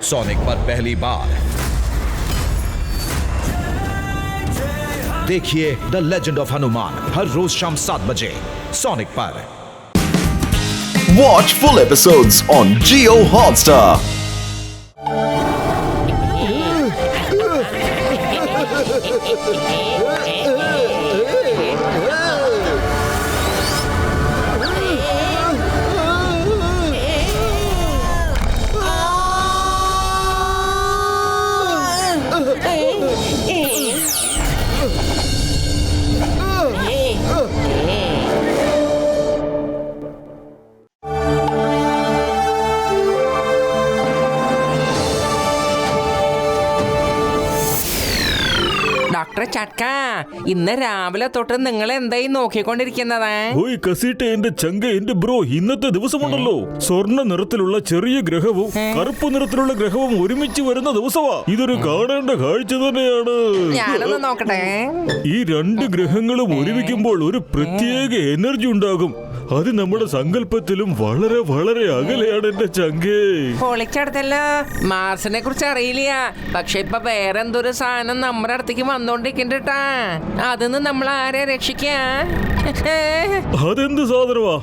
Sonic पर पहली बार देखिए द लेजेंड ऑफ हनुमान हर रोज शाम 7 बजे सोनिक पर। Watch full episodes on Jio Hotstar. Doctor Jhatka, ഇന്ന് രാവിലെ തൊട്ട് നിങ്ങൾ എന്തായി നോക്കിക്കൊണ്ടിരിക്കുന്നത്? എന്റെ ചങ്ക, എന്റെ ബ്രോ, ഇന്നത്തെ ദിവസമുണ്ടല്ലോ, സ്വർണ്ണ നിറത്തിലുള്ള ചെറിയ ഗ്രഹവും കറുപ്പ് നിറത്തിലുള്ള ഗ്രഹവും ഒരുമിച്ച് വരുന്ന ദിവസമാ. ഇതൊരു കാണേണ്ട കാഴ്ച തന്നെയാണ്. ഞാനൊന്ന് നോക്കട്ടെ. ഈ രണ്ട് ഗ്രഹങ്ങളും ഒരുമിക്കുമ്പോൾ ഒരു പ്രത്യേക എനർജി ഉണ്ടാകും. അത് നമ്മുടെ സങ്കല്പത്തിലും വളരെ വളരെ അകലെയാണ് എന്റെ ചങ്കേ. പൊളിച്ചടുത്തല്ലോ. മാർസിനെ കുറിച്ച് അറിയില്ല, പക്ഷെ ഇപ്പൊ വേറെ എന്തൊരു സാധനം നമ്മുടെ അടുത്തേക്ക് വന്നോണ്ടിരിക്കണ്ടാ. അതിന്ന് നമ്മൾ ആരെ രക്ഷിക്കാ? അതെന്ത് സാധനമാ?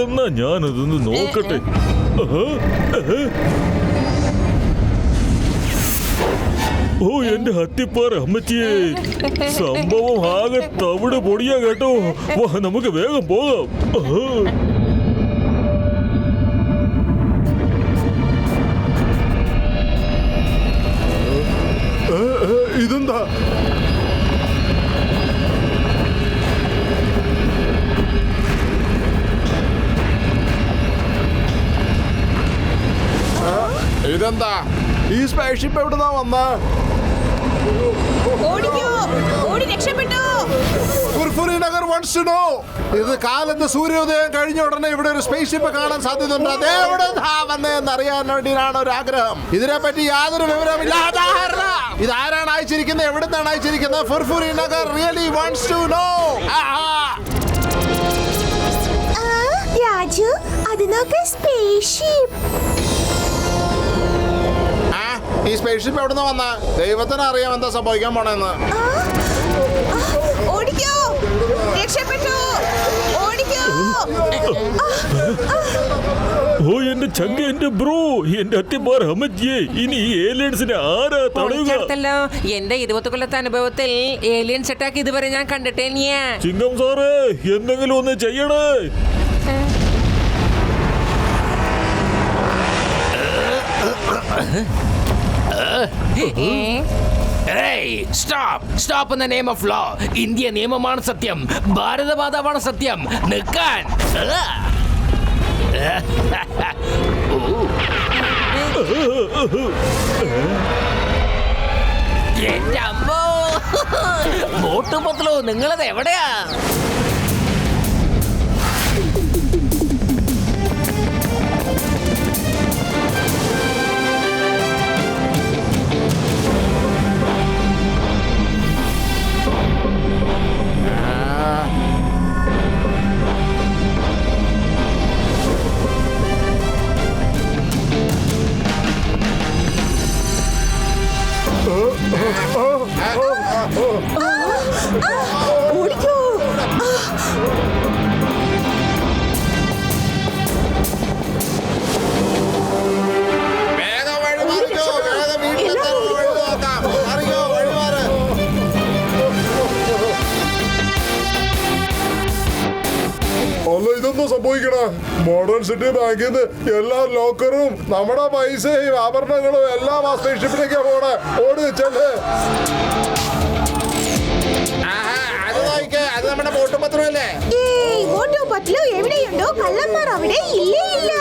എന്നാ ഞാനതൊന്ന് നോക്കട്ടെ. ഓ, എന്റെ ഹത്തിപ്പാറ അമ്മച്ചിയെ, സംഭവം ആകെ തവിട് പൊടിയാ കേട്ടോ. വാ, നമുക്ക് വേഗം പോകാം. ഇതെന്താ? ഇതെന്താ? ഈ സ്പേസ്ഷിപ്പ് എവിടുന്നാ വന്ന? ഇത് കാലത്ത് സൂര്യോദയം കഴിഞ്ഞ ഉടനെ ഇവിടെ ഒരു സ്പേസ്ഷിപ്പ് കാണാൻ സാധ്യതയുണ്ട്. അതെവിടെ വന്നതെന്നറിയാൻ വേണ്ടിയാണ് ഒരു ആഗ്രഹം. ഇതിനെപ്പറ്റി യാതൊരു വിവരമില്ല. ഇതാരാണ് അയച്ചിരിക്കുന്നത്? എവിടുന്നാണ് അയച്ചിരിക്കുന്നത്? Furfuri Nagar really wants to know. Raju, അത് നോക്ക്, സ്പേസ്ഷിപ്പ്. ഈ സ്പേസ്ഷിപ്പ് എവിടുന്ന് വന്ന? ദൈവത്തിന് അറിയാം എന്താ സംഭവിക്കാൻ പോണെന്ന്. ഓ, എന്റെ ചങ്ക, എന്റെ ബ്രോ, എന്റെ അത്തിപ്പാറ അമ്മച്ചിയെ, ഇനി ഈ ഏലിയൻസിനെ ആരാ തടയുക? എന്റെ 20 കൊല്ലത്തെ അനുഭവത്തിൽ ഏലിയൻസ് അറ്റാക്ക് ഇതുവരെ ഞാൻ കണ്ടിട്ടേ. ചിങ്കം സാറേ, എന്തെങ്കിലും ഒന്ന് ചെയ്യണേ. Stop in the name of law. India നിയമമാണ് സത്യം, ഭാരതമാതാവാണ് സത്യം. നിൽക്കാൻ. എന്റെ അമ്മോ, മോട്ടുപത്ലോ, നിങ്ങളത് എവിടെയാ? ഇതൊന്നും സംഭവിക്കണ. മോഡേൺ സിറ്റി ബാങ്കിൽ നിന്ന് എല്ലാ ലോക്കറും നമ്മുടെ പൈസയും ആഭരണങ്ങളും എല്ലാം ആ സ്പേസ്ഷിപ്പിലേക്കാ പോണേ. ഓട് ചെല്ലേ. അത് നമ്മുടെ മോട്ടുപത്രമല്ലേ? മോട്ടുപത്ലു എവിടെയുണ്ടോ? കള്ളന്മാർ അവിടെ ഇല്ലേ? ഇല്ല.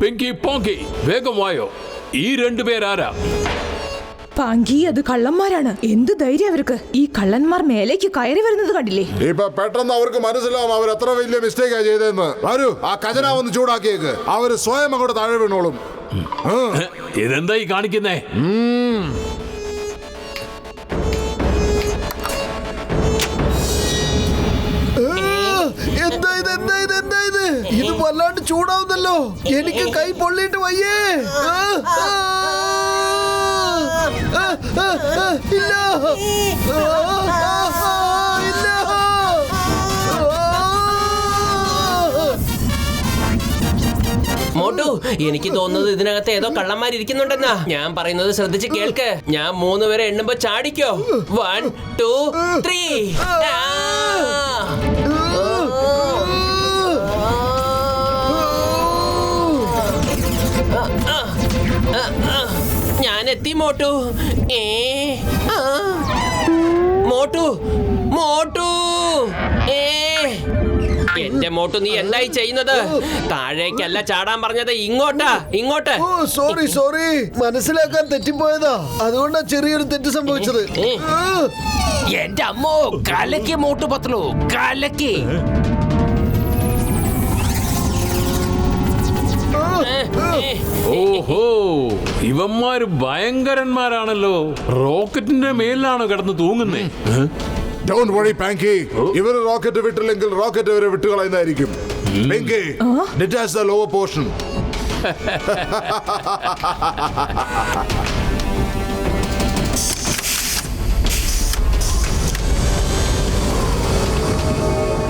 പിങ്കി പോങ്കി വേഗം വായോ. ഈ രണ്ടുപേരാരാ? പാങ്കി, അത് കള്ളന്മാരാണ്. എന്ത് ധൈര്യം അവർക്ക്! ഈ കള്ളന്മാർ മേലേക്ക് കയറി വരുന്നത് കണ്ടില്ലേ? ഇപ്പൊ പെട്ടെന്ന് അവർക്ക് മനസ്സിലാവും അവർ എത്ര വലിയ മിസ്റ്റേക്കാ ചെയ്തതെന്ന്. ആരു ആ ഖജനാവൊന്ന് ചൂടാക്കിയേക്ക്. അവര് സ്വയം അങ്ങോട്ട് താഴെ വീണോളും. ഇതെന്തായി കാണിക്കുന്നേ? എന്താ ഇത്? ഇത് വല്ലാണ്ട് ചൂടാവുന്നല്ലോ. എനിക്ക് കൈ പൊള്ളിയിട്ട് വയ്യേ. ഇല്ല. മോട്ടു, എനിക്ക് തോന്നുന്നത് ഇതിനകത്ത് ഏതോ കള്ളന്മാരിയ്ക്കുന്നുണ്ടെന്നാ. ഞാൻ പറയുന്നത് ശ്രദ്ധിച്ച് കേൾക്ക്. ഞാൻ 3 പേരെ എണ്ണുമ്പോ ചാടിക്കോ. 1 2 3. ഞാൻ എത്തി മോട്ടു. മോട്ടു. എന്റെ മോട്ടു, നീ എന്തായി ചെയ്യുന്നത്? താഴേക്കല്ല ചാടാൻ പറഞ്ഞത്, ഇങ്ങോട്ട്. സോറി, മനസ്സിലാക്കാൻ തെറ്റിപ്പോയതാ. അതുകൊണ്ടാ ചെറിയൊരു തെറ്റ് സംഭവിച്ചത്. എന്റെ അമ്മോ, കലക്കി മോട്ടു പത്ലു, കലക്കി. ഓഹോ, ഇവന്മാര് ഭയങ്കരന്മാരാണല്ലോ. റോക്കറ്റിന്റെ മേലാണ് കിടന്ന് തൂങ്ങുന്നേ. Don't worry, Panky. ഇവര് റോക്കറ്റ് വിട്ടില്ലെങ്കിൽ റോക്കറ്റ് ഇവരെ വിട്ടുകളയുന്നതായിരിക്കും. Panky, detach the lower portion.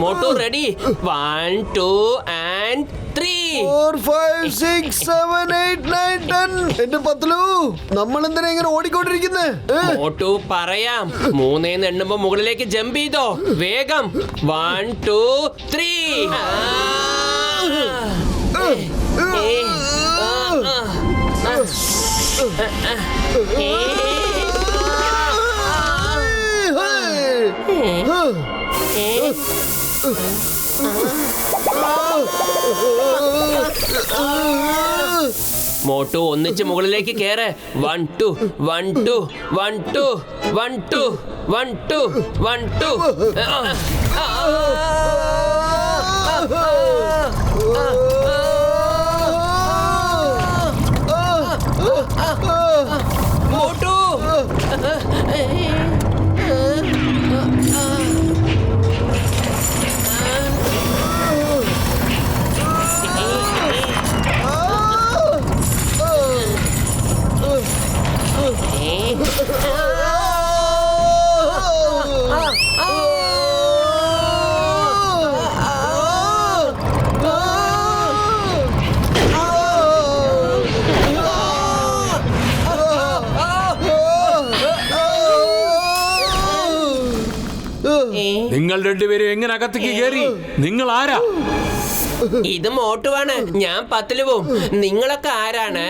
Motu ready? 1 2 and 3. 4 5 6 7 8 9 10. എന്റെ പത്ലു, നമ്മൾ എന്തിനാ ഇങ്ങനെ ഓടിക്കൊണ്ടിരിക്കുന്നേ? മോട്ടു പറയാം. 3 എണ്ണുമ്പോ മുകളിലേക്ക് ജമ്പ് ചെയ്തോ. വേഗം. 1 2 3. മോട്ടു ഒന്നിച്ച് മുകളിലേക്ക് കേറ്. 1 2 1 2 1 2 1 2 1 2 1 2. മോട്ടു. നിങ്ങൾ രണ്ടുപേരും എങ്ങനെ അകത്തേക്ക് കയറി? നിങ്ങൾ ആരാ? ഇത് മോട്ടുവാണ്. ഞാൻ പത്ലുവും. നിങ്ങളൊക്കെ ആരാണ്?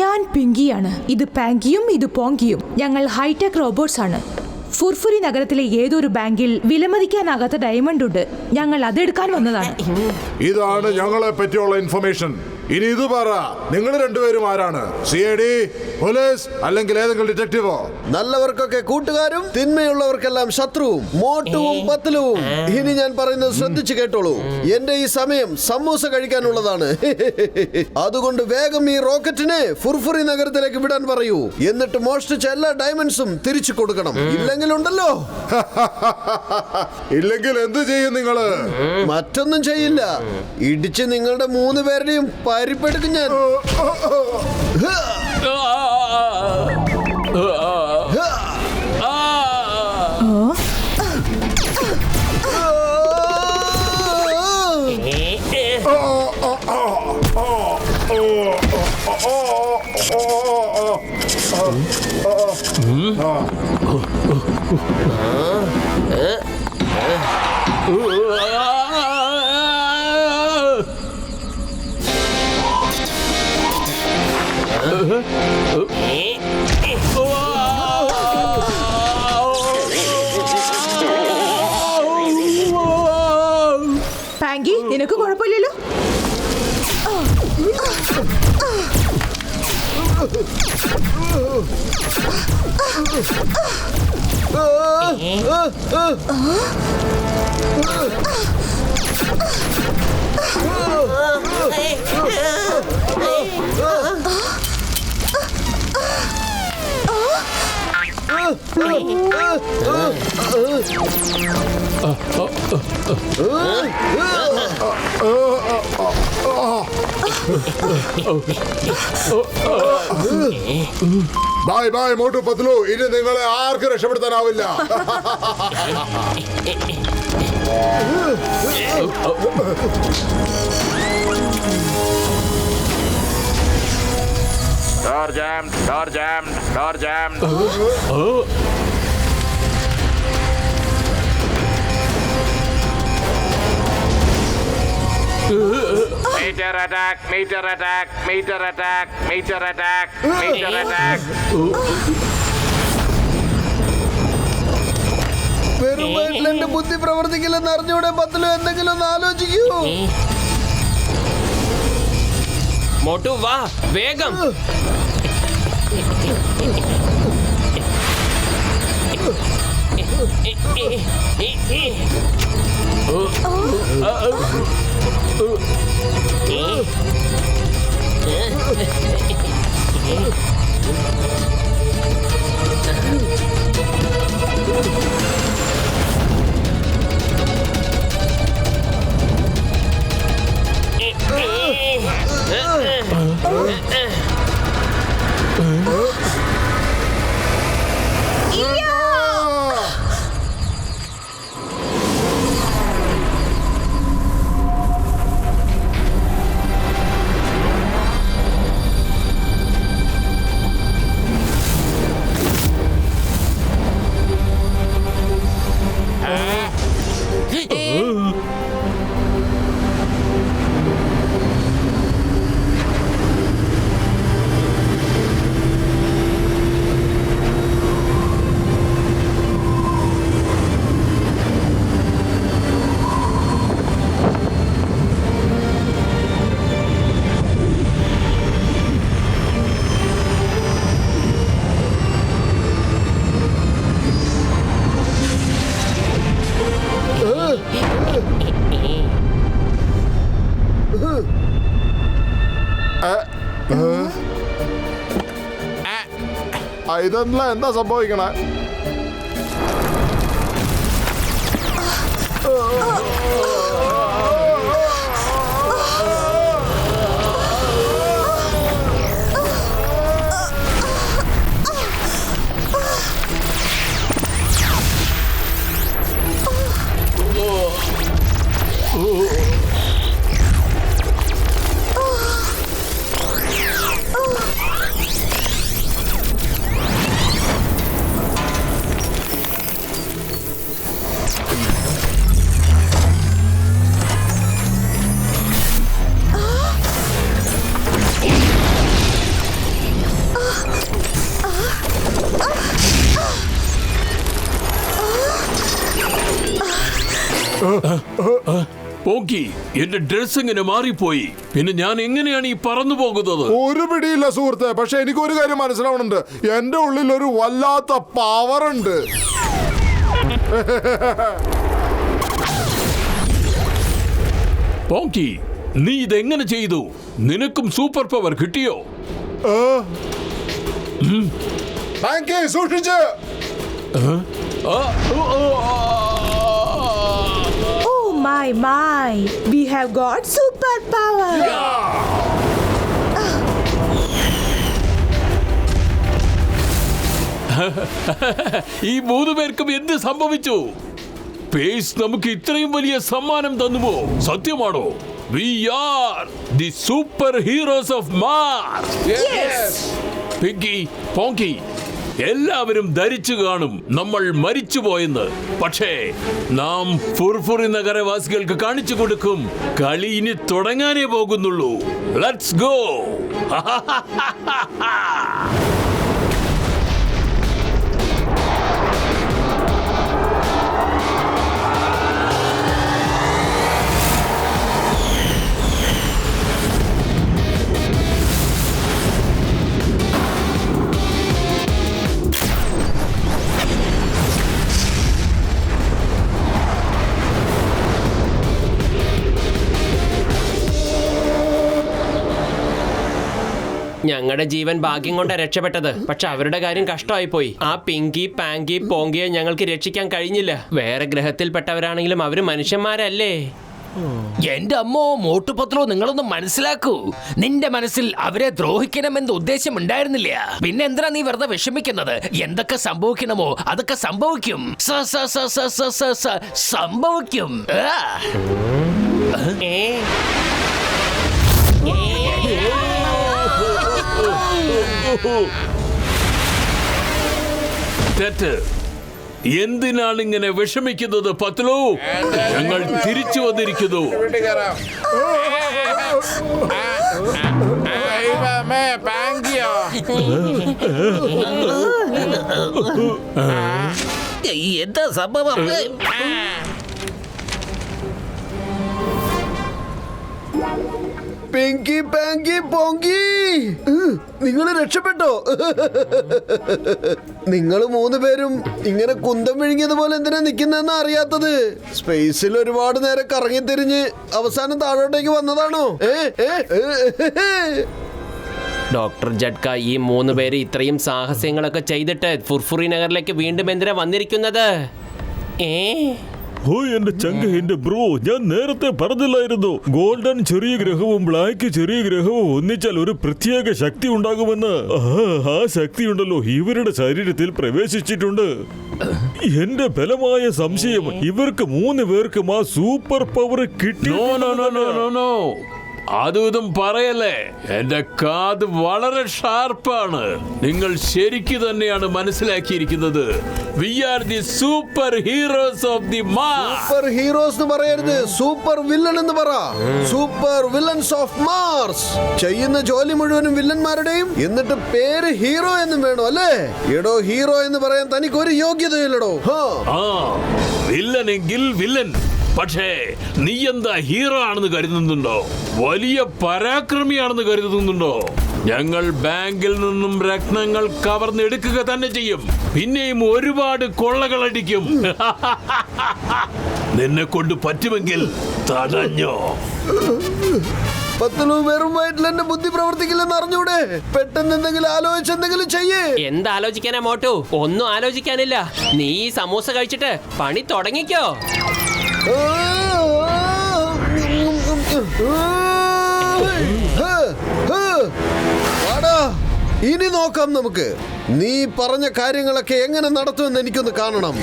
ഞാൻ പിങ്കിയാണ്. ഇത് പാങ്കിയും ഇത് പോങ്കിയും. ഞങ്ങൾ ഹൈടെക് റോബോട്ട്സ് ആണ്. ഫുർഫുരി നഗരത്തിലെ ഏതൊരു ബാങ്കിൽ വിലമതിക്കാനാകാത്ത ഡയമണ്ട് ഉണ്ട്. ഞങ്ങൾ അതെടുക്കാൻ വന്നതാണ്. ഇതാണ് ഞങ്ങളെ പറ്റിയുള്ള ഇൻഫർമേഷൻ. ഇനി ഇത് പറ, നിങ്ങൾ രണ്ടുപേരും ആരാണ്? CID, പോലീസ്, അല്ലെങ്കിൽ ഏതെങ്കിലും ഡിറ്റക്റ്റീവോ? നല്ലവർക്കൊക്കെ കൂട്ടുകാരും തിന്മയുള്ളവർക്കെല്ലാം ശത്രുവും. മോട്ടുവും പത്ലുവും. ഇനി ഞാൻ പറയുന്നത് ശ്രദ്ധിച്ചു കേട്ടോളൂ. എന്റെ ഈ സമയം സമൂസ കഴിക്കാനുള്ളതാണ്. അതുകൊണ്ട് വേഗം ഈ റോക്കറ്റിനെ ഫുർഫുറി നഗരത്തിലേക്ക് വിടാൻ പറയൂ. എന്നിട്ട് മോഷ്ടിച്ച എല്ലാ ഡയമണ്ട്സും തിരിച്ചു കൊടുക്കണം. ഇല്ലെങ്കിൽ ഉണ്ടല്ലോ. ഇല്ലെങ്കിൽ എന്ത് ചെയ്യും നിങ്ങള്? മറ്റൊന്നും ചെയ്യില്ല. ഇടിച്ച് നിങ്ങളുടെ 3 പേരുടെയും പരിപ്പെടുക്കും ഞാൻ. പാങ്കി, നിനക്ക് കുഴപ്പമില്ലല്ലോ? ബൈ ബൈ മോട്ടു പത്ലു, ഇനി നിങ്ങളെ ആർക്കും രക്ഷപ്പെടുത്താനാവില്ല. Door jammed, door jammed, door jammed. Meter attack, meter attack, meter attack, meter attack, meter attack. വെറും വയറ്റിൽ എന്റെ ബുദ്ധി പ്രവർത്തിക്കില്ലെന്ന് അറിഞ്ഞൂടെ പത്തിലും എന്തെങ്കിലും ഒന്ന് ആലോചിക്കൂ. മോട്ടു വാ വേഗം. ഇതെന്താ എന്താ സംഭവിക്കണേ? പോക്കി, എന്റെ ഡ്രസ് എങ്ങനെ മാറിപ്പോയി? പിന്നെ ഞാൻ എങ്ങനെയാണ് ഈ പറന്നു പോകുന്നത്? ഒരു പിടിയില്ല സുഹൃത്തെ, പക്ഷെ എനിക്ക് ഒരു കാര്യം മനസ്സിലാവുന്നുണ്ട്. എന്റെ ഉള്ളിൽ ഒരു വല്ലാത്ത പവർ ഉണ്ട്. പോക്കി, നീ ഇതെങ്ങനെ ചെയ്തു? നിനക്കും സൂപ്പർ പവർ കിട്ടിയോ? സൂക്ഷിച്ച്. My, we have got superpower. ഈ 3 പേർക്കും എന്ത് സംഭവിച്ചു? പേസ് നമുക്ക് ഇത്രയും വലിയ സമ്മാനം തന്നുവോ? സത്യമാണോ? We are the super heroes of Mars. Yes. Piggy, Ponky, എല്ലാവരും ധരിച്ചു കാണും നമ്മൾ മരിച്ചുപോയെന്ന്. പക്ഷേ നാം ഫുർഫുറി നഗരവാസികൾക്ക് കാണിച്ചു കൊടുക്കും. കളി ഇനി തുടങ്ങാനേ പോകുന്നുള്ളൂ. Let's go. ഞങ്ങളുടെ ജീവൻ ഭാഗ്യം കൊണ്ടാ രക്ഷപ്പെട്ടത്. പക്ഷെ അവരുടെ കാര്യം കഷ്ടമായി പോയി. ആ പിങ്കി പാങ്കി പോങ്കിയെ ഞങ്ങൾക്ക് രക്ഷിക്കാൻ കഴിഞ്ഞില്ല. വേറെ ഗ്രഹത്തിൽപ്പെട്ടവരാണെങ്കിലും അവര് മനുഷ്യന്മാരല്ലേ? എന്റെ അമ്മോ മോട്ടുപത്രോ, നിങ്ങളൊന്ന് മനസ്സിലാക്കൂ. നിന്റെ മനസ്സിൽ അവരെ ദ്രോഹിക്കണമെന്ന് ഉദ്ദേശം ഉണ്ടായിരുന്നില്ല. പിന്നെ എന്തിനാ നീ വെറുതെ വിഷമിക്കുന്നത്? എന്തൊക്കെ സംഭവിക്കണമോ അതൊക്കെ സംഭവിക്കും. സംഭവിക്കും. തെറ്റ്. എന്തിനാണ് ഇങ്ങനെ വിഷമിക്കുന്നത് പത്ലു? ഞങ്ങൾ തിരിച്ചു വന്നിരിക്കുന്നു. എന്താ സംഭവം? പിങ്കി പാങ്കി പോങ്കി, നിങ്ങൾ രക്ഷപ്പെട്ടോ? നിങ്ങൾ 3 പേരും ഇങ്ങനെ കുന്തം വിഴുങ്ങിയതുപോലെ എന്തിനാ നിൽക്കുന്നതെന്ന് അറിയാത്തത്? സ്പേസിൽ ഒരുപാട് നേരം കറങ്ങി തിരിഞ്ഞ് അവസാനം താഴോട്ടേക്ക് വന്നതാണോ? ഡോക്ടർ ജഡ്ക, ഈ 3 പേര് ഇത്രയും സാഹസ്യങ്ങളൊക്കെ ചെയ്തിട്ട് ഫുർഫുറി നഗറിലേക്ക് വീണ്ടും എന്തിനാ വന്നിരിക്കുന്നത്? ഓ എന്റെ ചങ്ക്, എന്റെ ബ്രോ, ഞാൻ നേരത്തെ പറഞ്ഞില്ലായിരുന്നു ഗോൾഡൻ ചെറിയ ഗ്രഹവും ബ്ലാക്ക് ചെറിയ ഗ്രഹവും ഒന്നിച്ചാൽ ഒരു പ്രത്യേക ശക്തി ഉണ്ടാകുമെന്ന്. ആ ശക്തി ഉണ്ടല്ലോ ഇവരുടെ ശരീരത്തിൽ പ്രവേശിച്ചിട്ടുണ്ട്. എന്റെ ബലമായ സംശയം, ഇവർക്ക് 3 പേർക്കും ആ സൂപ്പർ പവർ കിട്ടി. അതും പറയല്ലേ, എന്റെ കാത് വളരെ ഷാർപ്പാണ്. നിങ്ങൾ ശരിക്കു തന്നെയാണ് മനസ്സിലാക്കിയിരിക്കുന്നത്. We are the superheroes of the Mars. Superheroes എന്ന് പറയരുത്, സൂപ്പർ വില്ലൻ എന്ന് പറ. Super villains of Mars. ചെയ്യുന്ന ജോലി മുഴുവനും വില്ലന്മാരുടെയും, എന്നിട്ട് പേര് ഹീറോ എന്നും വേണോ അല്ലേ? എടോ, ഹീറോ എന്ന് പറയാൻ തനിക്ക് ഒരു യോഗ്യതയില്ലടോ. വില്ലനെങ്കിൽ വില്ലൻ. പക്ഷേ നീ എന്താ ഹീറോ ആണെന്ന് കരുതുന്നുണ്ടോ? വലിയ പരാക്രമിയാണെന്ന് കരുതുന്നുണ്ടോ? ഞങ്ങൾ ബാങ്കിൽ നിന്നും രത്നങ്ങൾ കവർന്നെടുക്കുക തന്നെ ചെയ്യും. പിന്നെയും ഒരുപാട് കൊള്ളകളടിക്കും. നിന്നെ കൊണ്ട് പറ്റുമെങ്കിൽ തടഞ്ഞോ? പത്ലു, വെറും വയറ്റിൽ എന്റെ ബുദ്ധി പ്രവർത്തിക്കില്ലെന്ന് അറിഞ്ഞൂടെ? പെട്ടെന്ന് എന്തെങ്കിലും ആലോചിച്ച് എന്തെങ്കിലും ചെയ്യേ. എന്താലോചിക്കാനാ മോട്ടു? ഒന്നും ആലോചിക്കാനില്ല. നീ ഈ സമൂസ കഴിച്ചിട്ട് പണി തുടങ്ങിക്കോ. ഇനി നോക്കാം നമുക്ക്. നീ പറഞ്ഞ കാര്യങ്ങളൊക്കെ എങ്ങനെ നടത്തുമെന്ന് എനിക്കൊന്ന് കാണണം.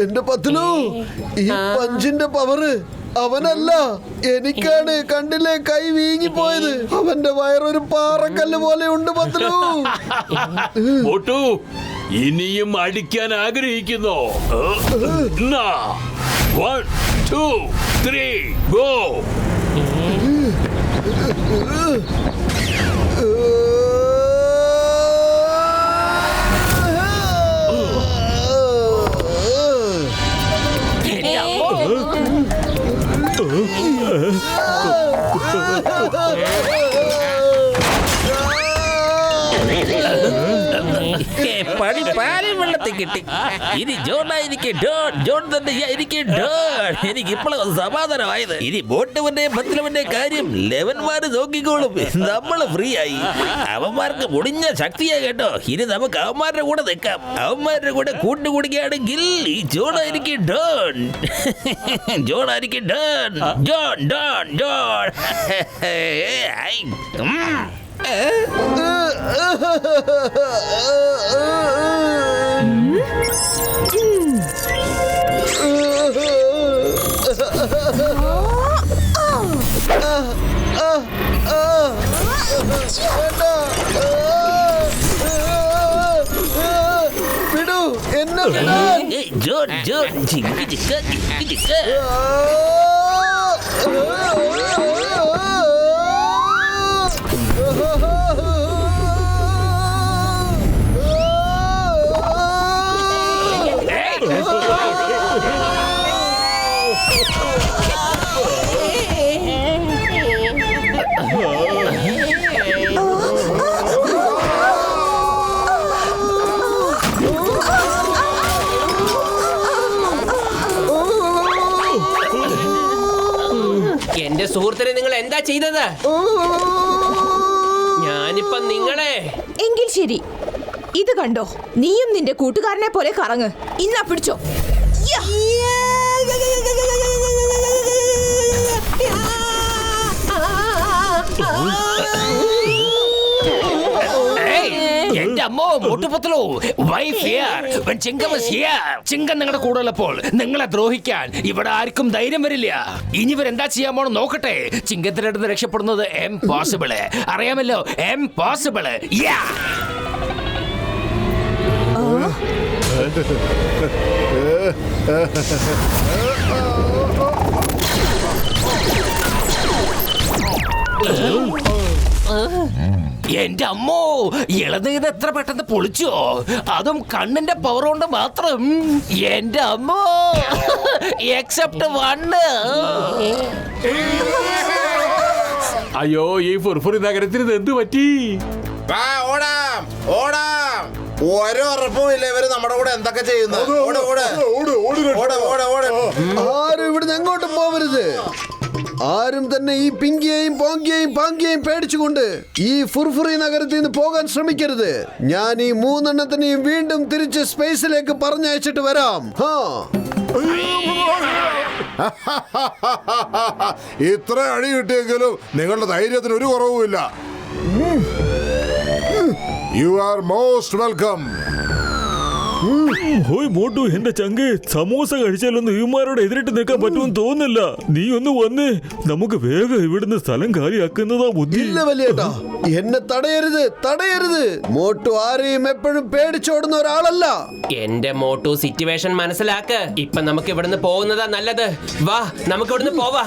എന്റെ പത്ലു, ഈ പഞ്ചിന്റെ പവറ് അവനല്ല, എനിക്കാണ്. കണ്ടില്ലേ, കൈ വീങ്ങിപ്പോയത്. അവന്റെ വയറൊരു പാറക്കല്ല് പോലെ ഉണ്ട് പത്ലു. ഇനിയും അടിക്കാൻ ആഗ്രഹിക്കുന്നോ? 1 2 3 ഗോ. പണി പാലും വെള്ളത്തിൽ കിട്ടി. ഇനി ജോണായിരിക്കും ഡോൺ, ജോൺ തന്നെയായിരിക്കും ഡോൺ. എനിക്ക് ഇപ്പോഴും സമാധാനമായത്. ഇനി ബോട്ടുവിന്റെയും പത്തിലവന്റെ കാര്യം ലെവന്മാര് നോക്കിക്കോളും. നമ്മള് ഫ്രീ ആയി. അവന്മാർക്ക് മുടിഞ്ഞ ശക്തിയാ കേട്ടോ. ഇനി നമുക്ക് അവന്മാരുടെ കൂടെ നിൽക്കാം. അവന്മാരുടെ കൂടെ കൂട്ടുകൂടുകയാണെങ്കിൽ ഈ ജോണായിരിക്കും ഡോൺ. ജോണായിരിക്കും ഡോൺ. John Don John. വിടൂ എന്നെ. ജോൺ ജോൺ ജിങ്ക് ജിക്ക ജിങ്ക് ജിക്ക. സുഹൃത്തിനെ നിങ്ങൾ എന്താ ചെയ്തത്? ഞാനിപ്പോ നിങ്ങളെ എങ്കിൽ ശരി, ഇത് കണ്ടോ, നീയും നിന്റെ കൂട്ടുകാരനെ പോലെ കറങ്ങ്. ഇന്നാ പിടിച്ചോ. യാ. എന്റെ അമ്മോ മോട്ടുപത്ലോ, ചിങ്കം നിങ്ങളുടെ കൂടെ ഉള്ളപ്പോൾ നിങ്ങളെ ദ്രോഹിക്കാൻ ഇവിടെ ആർക്കും ധൈര്യം വരില്ല. ഇനി ഇവരെന്താ ചെയ്യാൻ പോണെന്ന് നോക്കട്ടെ. ചിങ്കത്തിന്റെ അടുത്ത് രക്ഷപ്പെടുന്നത് എംപോസിബിള്, അറിയാമല്ലോ, എംപോസിബിള്. എന്റെ അമ്മോ, ഇളനീത് എത്ര പെട്ടെന്ന് പൊളിച്ചോ, അതും കണ്ണിന്റെ പവർ കൊണ്ട് മാത്രം. എന്റെ അമ്മോ, എക്സെപ്റ്റ് 1. അയ്യോ, ഈ ഫുർഫുറി നഗരത്തിന് ഇത് എന്ത് പറ്റി? ഓടാം ഓടാം, ഓരോ ഉറപ്പുമില്ല ഇവര് നമ്മുടെ കൂടെ എന്തൊക്കെ ചെയ്യുന്നു. ആരും ഇവിടുന്ന് എങ്ങോട്ടും പോവരുത്. ആരും തന്നെ ഈ പിങ്കിയെയും പോങ്കിയെയും പാങ്കിയെയും പേടിച്ചുകൊണ്ട് ഈ ഫുർഫുറി നഗരത്തിൽ നിന്ന് പോകാൻ ശ്രമിക്കരുത്. ഞാൻ ഈ 3 എണ്ണത്തിനെയും വീണ്ടും തിരിച്ച് സ്പേസിലേക്ക് പറഞ്ഞയച്ചിട്ട് വരാം. ഇത്ര അടി കിട്ടിയെങ്കിലും നിങ്ങളുടെ ധൈര്യത്തിന് ഒരു കുറവുമില്ല. You are most welcome. ഹോയ് മോട്ടു, എന്റെ ചങ്ക്, സമൂസ കഴിച്ചാലൊന്നും ഇവന്മാരോട് എതിരിട്ട് നിൽക്കാൻ പറ്റുമെന്ന് തോന്നുന്നില്ല. നീ ഒന്ന് വന്ന് നമുക്ക് വേഗം ഇവിടുന്ന് സ്ഥലം കാലിയാക്കുന്നതാ ബുദ്ധി. ഇല്ല വലിയേട്ടാ, എന്നെ തടയരുത്, തടയരുത്. മോട്ടു ആരെയും എപ്പോഴും പേടിച്ചോടുന്ന ഒരാളല്ല. എന്റെ മോട്ടു സിറ്റുവേഷൻ മനസ്സിലാക്ക്. ഇപ്പൊ നമുക്ക് ഇവിടുന്ന് പോകുന്നതാ നല്ലത്. വാ, നമുക്ക് ഇവിടുന്ന് പോവാ.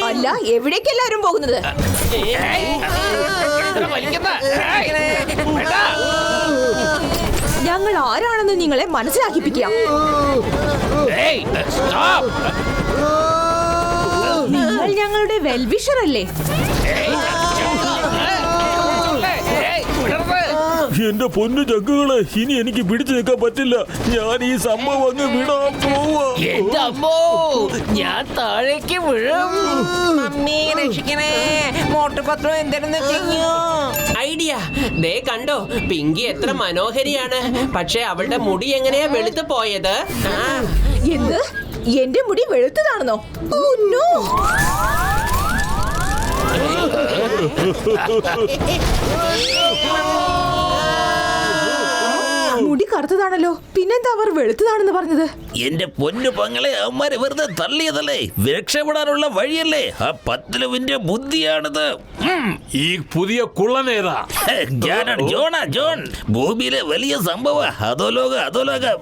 അല്ല, എവിടേക്ക് എല്ലാരും പോകുന്നത്? ഞങ്ങൾ ആരാണെന്ന് നിങ്ങളെ മനസ്സിലാക്കിപ്പിക്കാം. നിങ്ങൾ ഞങ്ങളുടെ വെൽവിഷർ അല്ലേ? എന്റെ പൊന്നു ചക്കുകളെ, ഇനി എനിക്ക് പിടിച്ചു നിൽക്കാൻ പറ്റില്ല. ഞാൻ ഈ സംഭവം അങ്ങ് വിടാൻ പോവാ. എന്റെ അമ്മോ, ഞാൻ താഴേക്ക് വീഴും. രക്ഷിക്കണേ, മോട്ടുപത്ലോ എന്തെന്ന് ചെയ്യോ? ഐഡിയ ദേ കണ്ടോ, പിങ്കി എത്ര മനോഹരിയാണ്. പക്ഷെ അവളുടെ മുടി എങ്ങനെയാ വെളുത്തു പോയത്? എന്ത്? എന്റെ മുടി വെളുത്തതാണെന്നോ? Oh no! മുടി കറുത്തതാണല്ലോ, പിന്നെന്താ അവർ വെളുത്തതാണെന്ന് പറഞ്ഞത്? എന്റെ പൊന്നു പങ്ങളെ, അവന്മാരെ വെറുതെ തള്ളിയതല്ലേ, രക്ഷപ്പെടാനുള്ള വഴിയല്ലേ. ആ പത്ലുവിന്റെ ബുദ്ധിയാണിത്. ഈ പുതിയ കുള്ളനേതാ? ജോൺ, ഭൂമിയിലെ വലിയ സംഭവം. അധോലോകം.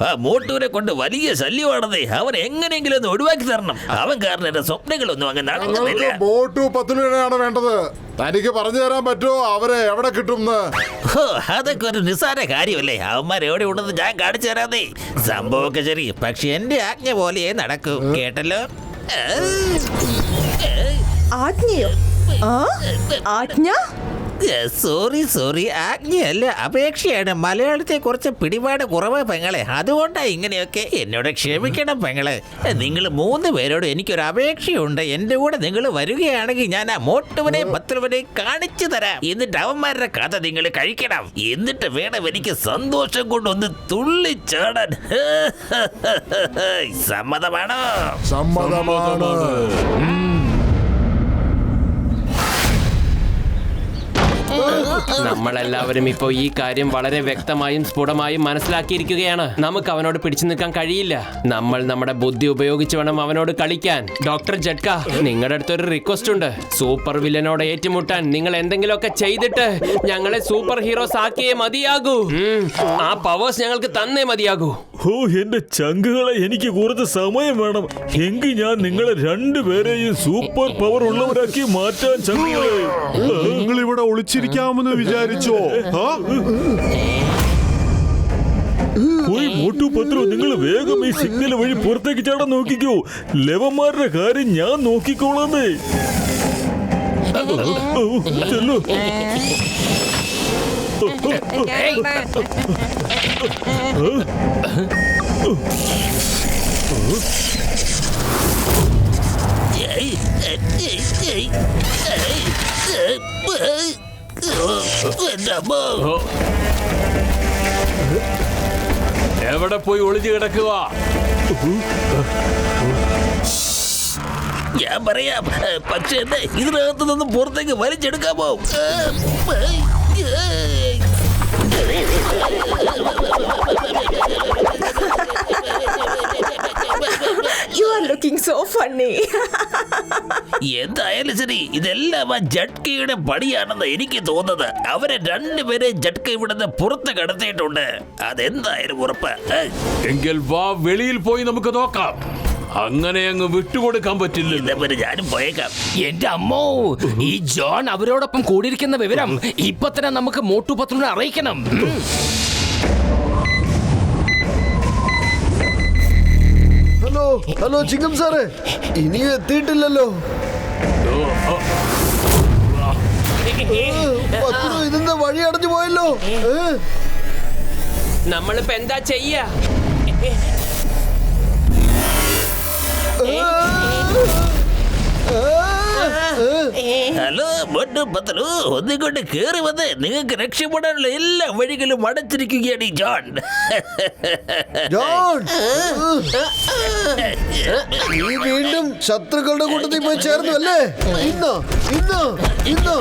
ആ മോട്ടുവിനെ കൊണ്ട് വലിയ ശല്യമാണതേ. അവൻ എങ്ങനെയെങ്കിലും ഒന്ന് ഒഴിവാക്കി തരണം. അവൻ കാരണം എന്റെ സ്വപ്നങ്ങളൊന്നും അങ്ങ് നടക്കുന്നില്ല. മോട്ടു പത്ലുവിനെയാണ് വേണ്ടത്. തനിക്ക് പറഞ്ഞു തരാൻ പറ്റുമോ അവരെ എവിടെ കിട്ടും? അതൊക്കെ ഒരു നിസ്സാര കാര്യമല്ലേ. അവന്മാർ എവിടെ ഉണ്ടെന്ന് ഞാൻ കാണിച്ചു തരാന്നേ. സംഭവമൊക്കെ ശരി, പക്ഷെ എന്റെ ആജ്ഞ പോലെ നടക്കും, കേട്ടല്ലോ. ആജ്ഞയോ? ആജ്ഞ? സോറി, ആജ്ഞയല്ല, അപേക്ഷയാണ്. മലയാളത്തെ കുറച്ച് പിടിപാട് കുറവ് പെങ്ങളെ, അതുകൊണ്ടാ ഇങ്ങനെയൊക്കെ. എന്നോട് ക്ഷമിക്കണം പെങ്ങളെ. നിങ്ങൾ 3 പേരോട് എനിക്കൊരു അപേക്ഷയുണ്ട്. എന്റെ കൂടെ നിങ്ങൾ വരികയാണെങ്കിൽ ഞാൻ ആ മോട്ടുവിനെ പത്ലുവിനെ കാണിച്ചു തരാം. എന്നിട്ട് അവന്മാരുടെ കഥ നിങ്ങൾ കഴിക്കണം. എന്നിട്ട് വേണം എനിക്ക് സന്തോഷം കൊണ്ടൊന്ന് തുള്ളിച്ചാടാൻ. സമ്മതമാണോ? സമ്മതമാണ്. നമ്മളെല്ലാവരും ഇപ്പോ ഈ കാര്യം വളരെ വ്യക്തമായും സ്ഫുടമായും മനസ്സിലാക്കിയിരിക്കുകയാണ്. നമുക്ക് അവനോട് പിടിച്ചു നിൽക്കാൻ കഴിയില്ല. നമ്മൾ നമ്മുടെ ബുദ്ധി ഉപയോഗിച്ച് വേണം അവനോട് കളിക്കാൻ. ഡോക്ടർ ജഡ്ക, നിങ്ങളുടെ അടുത്തൊരു റിക്വസ്റ്റ് ഉണ്ട്. സൂപ്പർ വില്ലനോട് ഏറ്റുമുട്ടാൻ നിങ്ങൾ എന്തെങ്കിലുമൊക്കെ ചെയ്തിട്ട് ഞങ്ങളെ സൂപ്പർ ഹീറോസ് ആക്കിയേ മതിയാകൂ. ആ പവേഴ്സ് ഞങ്ങൾക്ക് തന്നേ മതിയാകൂ. ഓ എന്റെ ചങ്കുകളെ, എനിക്ക് കുറച്ച് സമയം വേണം. എങ്കിൽ ഞാൻ നിങ്ങളെ 2 പേരെയും സൂപ്പർ പവർ ഉള്ളവരാക്കി മാറ്റാൻ. ചങ്കുകളെ, നിങ്ങൾ ഇവിടെ ഒളിച്ചിരിക്കാമെന്ന് വിചാരിച്ചോ? പോയി മോട്ടു പത്ലു, നിങ്ങൾ വേഗം ഈ സിഗ്നൽ വഴി പുറത്തേക്ക് ചാടാൻ നോക്കിക്കോ. ലെവന്മാരുടെ കാര്യം ഞാൻ നോക്കിക്കോളാന്നേ. ചെല്ലു. എവിടെ പോയി ഒളിഞ്ഞു കിടക്കുക? ഞാൻ പറയാം, പക്ഷെ എന്നെ ഇതിനകത്ത് നിന്ന് പുറത്തേക്ക് വലിച്ചെടുക്കാമോ? You are looking so funny. എന്തായാലും ശരി, ഇതെല്ലാം ആ ജഡ്കയുടെ പണിയാണെന്ന് എനിക്ക് തോന്നുന്നത്. അവരെ രണ്ടുപേരെ ജഡ്ക ഇവിടുന്ന് പുറത്ത് കടത്തിയിട്ടുണ്ട്. അതെന്തായാലും ഉറപ്പ്. എങ്കിൽ വാ, വെളിയിൽ പോയി നമുക്ക് നോക്കാം. അങ്ങനെ അങ്ങ് വിട്ടുകൊടുക്കാൻ പറ്റില്ല. ഞാനും പോയേക്കാം. എന്റെ അമ്മോ, ഈ ജോൺ അവരോടൊപ്പം കൂടിയിരിക്കുന്ന വിവരം ഇപ്പൊ തന്നെ നമുക്ക് മോട്ടു പത്ലുവിനെ അറിയിക്കണം. ഹലോ ഹലോ ചിങ്കം സാറേ, ഇനിയും എത്തിയിട്ടില്ലല്ലോ. ഇതെന്താ വഴി അടഞ്ഞു പോയല്ലോ? നമ്മളിപ്പോ എന്താ ചെയ്യാ? ഹലോ മോട്ടു പത്ലു, ഒന്നിങ്ങോട്ട് കേറി വന്ന് നിങ്ങൾക്ക് രക്ഷപ്പെടാനുള്ള എല്ലാ വഴികളും അടച്ചിരിക്കുകയാണ് ഈ ജോൺ. ജോൺ, നീ വീണ്ടും ശത്രുക്കളുടെ കൂട്ടത്തിൽ പോയി ചേർന്നു അല്ലേ? ഇന്നോ ഇന്നോ ഇന്നോ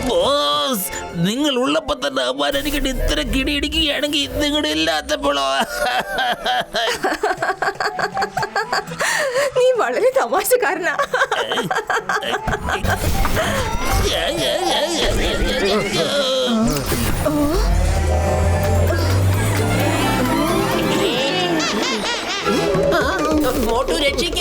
ബോസ്, നിങ്ങൾ ഉള്ളപ്പോ തന്നെ അവൻ എനിക്കിട്ട് ഇത്ര കിടിയിടിക്കുകയാണെങ്കിൽ നിങ്ങളുടെ ഇല്ലാത്തപ്പോഴോ? നീ വളരെ തമാശക്കാരനാ. മോട്ടു രക്ഷിക്ക.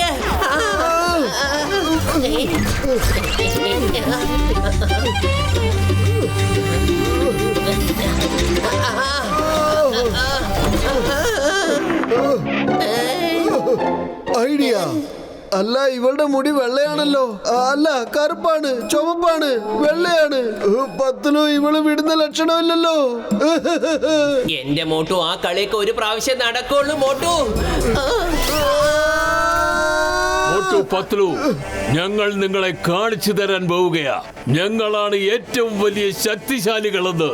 ഐഡിയ. അല്ല, ഇവളുടെ മുടി വെള്ളയാണല്ലോ. അല്ല, കറുപ്പാണ്, ചുവപ്പാണ്, വെള്ളയാണ്. പത്ലു, ഇവള് വിടുന്ന ലക്ഷണമില്ലല്ലോ. എന്റെ മോട്ടു, ആ കളിയൊക്കെ ഒരു പ്രാവശ്യം നടക്കുള്ളൂ മോട്ടു. മോട്ടു പത്ലു, ഞങ്ങൾ നിങ്ങളെ കാണിച്ചു തരാൻ പോവുകയാ. ഞങ്ങളാണ് ഏറ്റവും വലിയ ശക്തിശാലികളെന്ന്.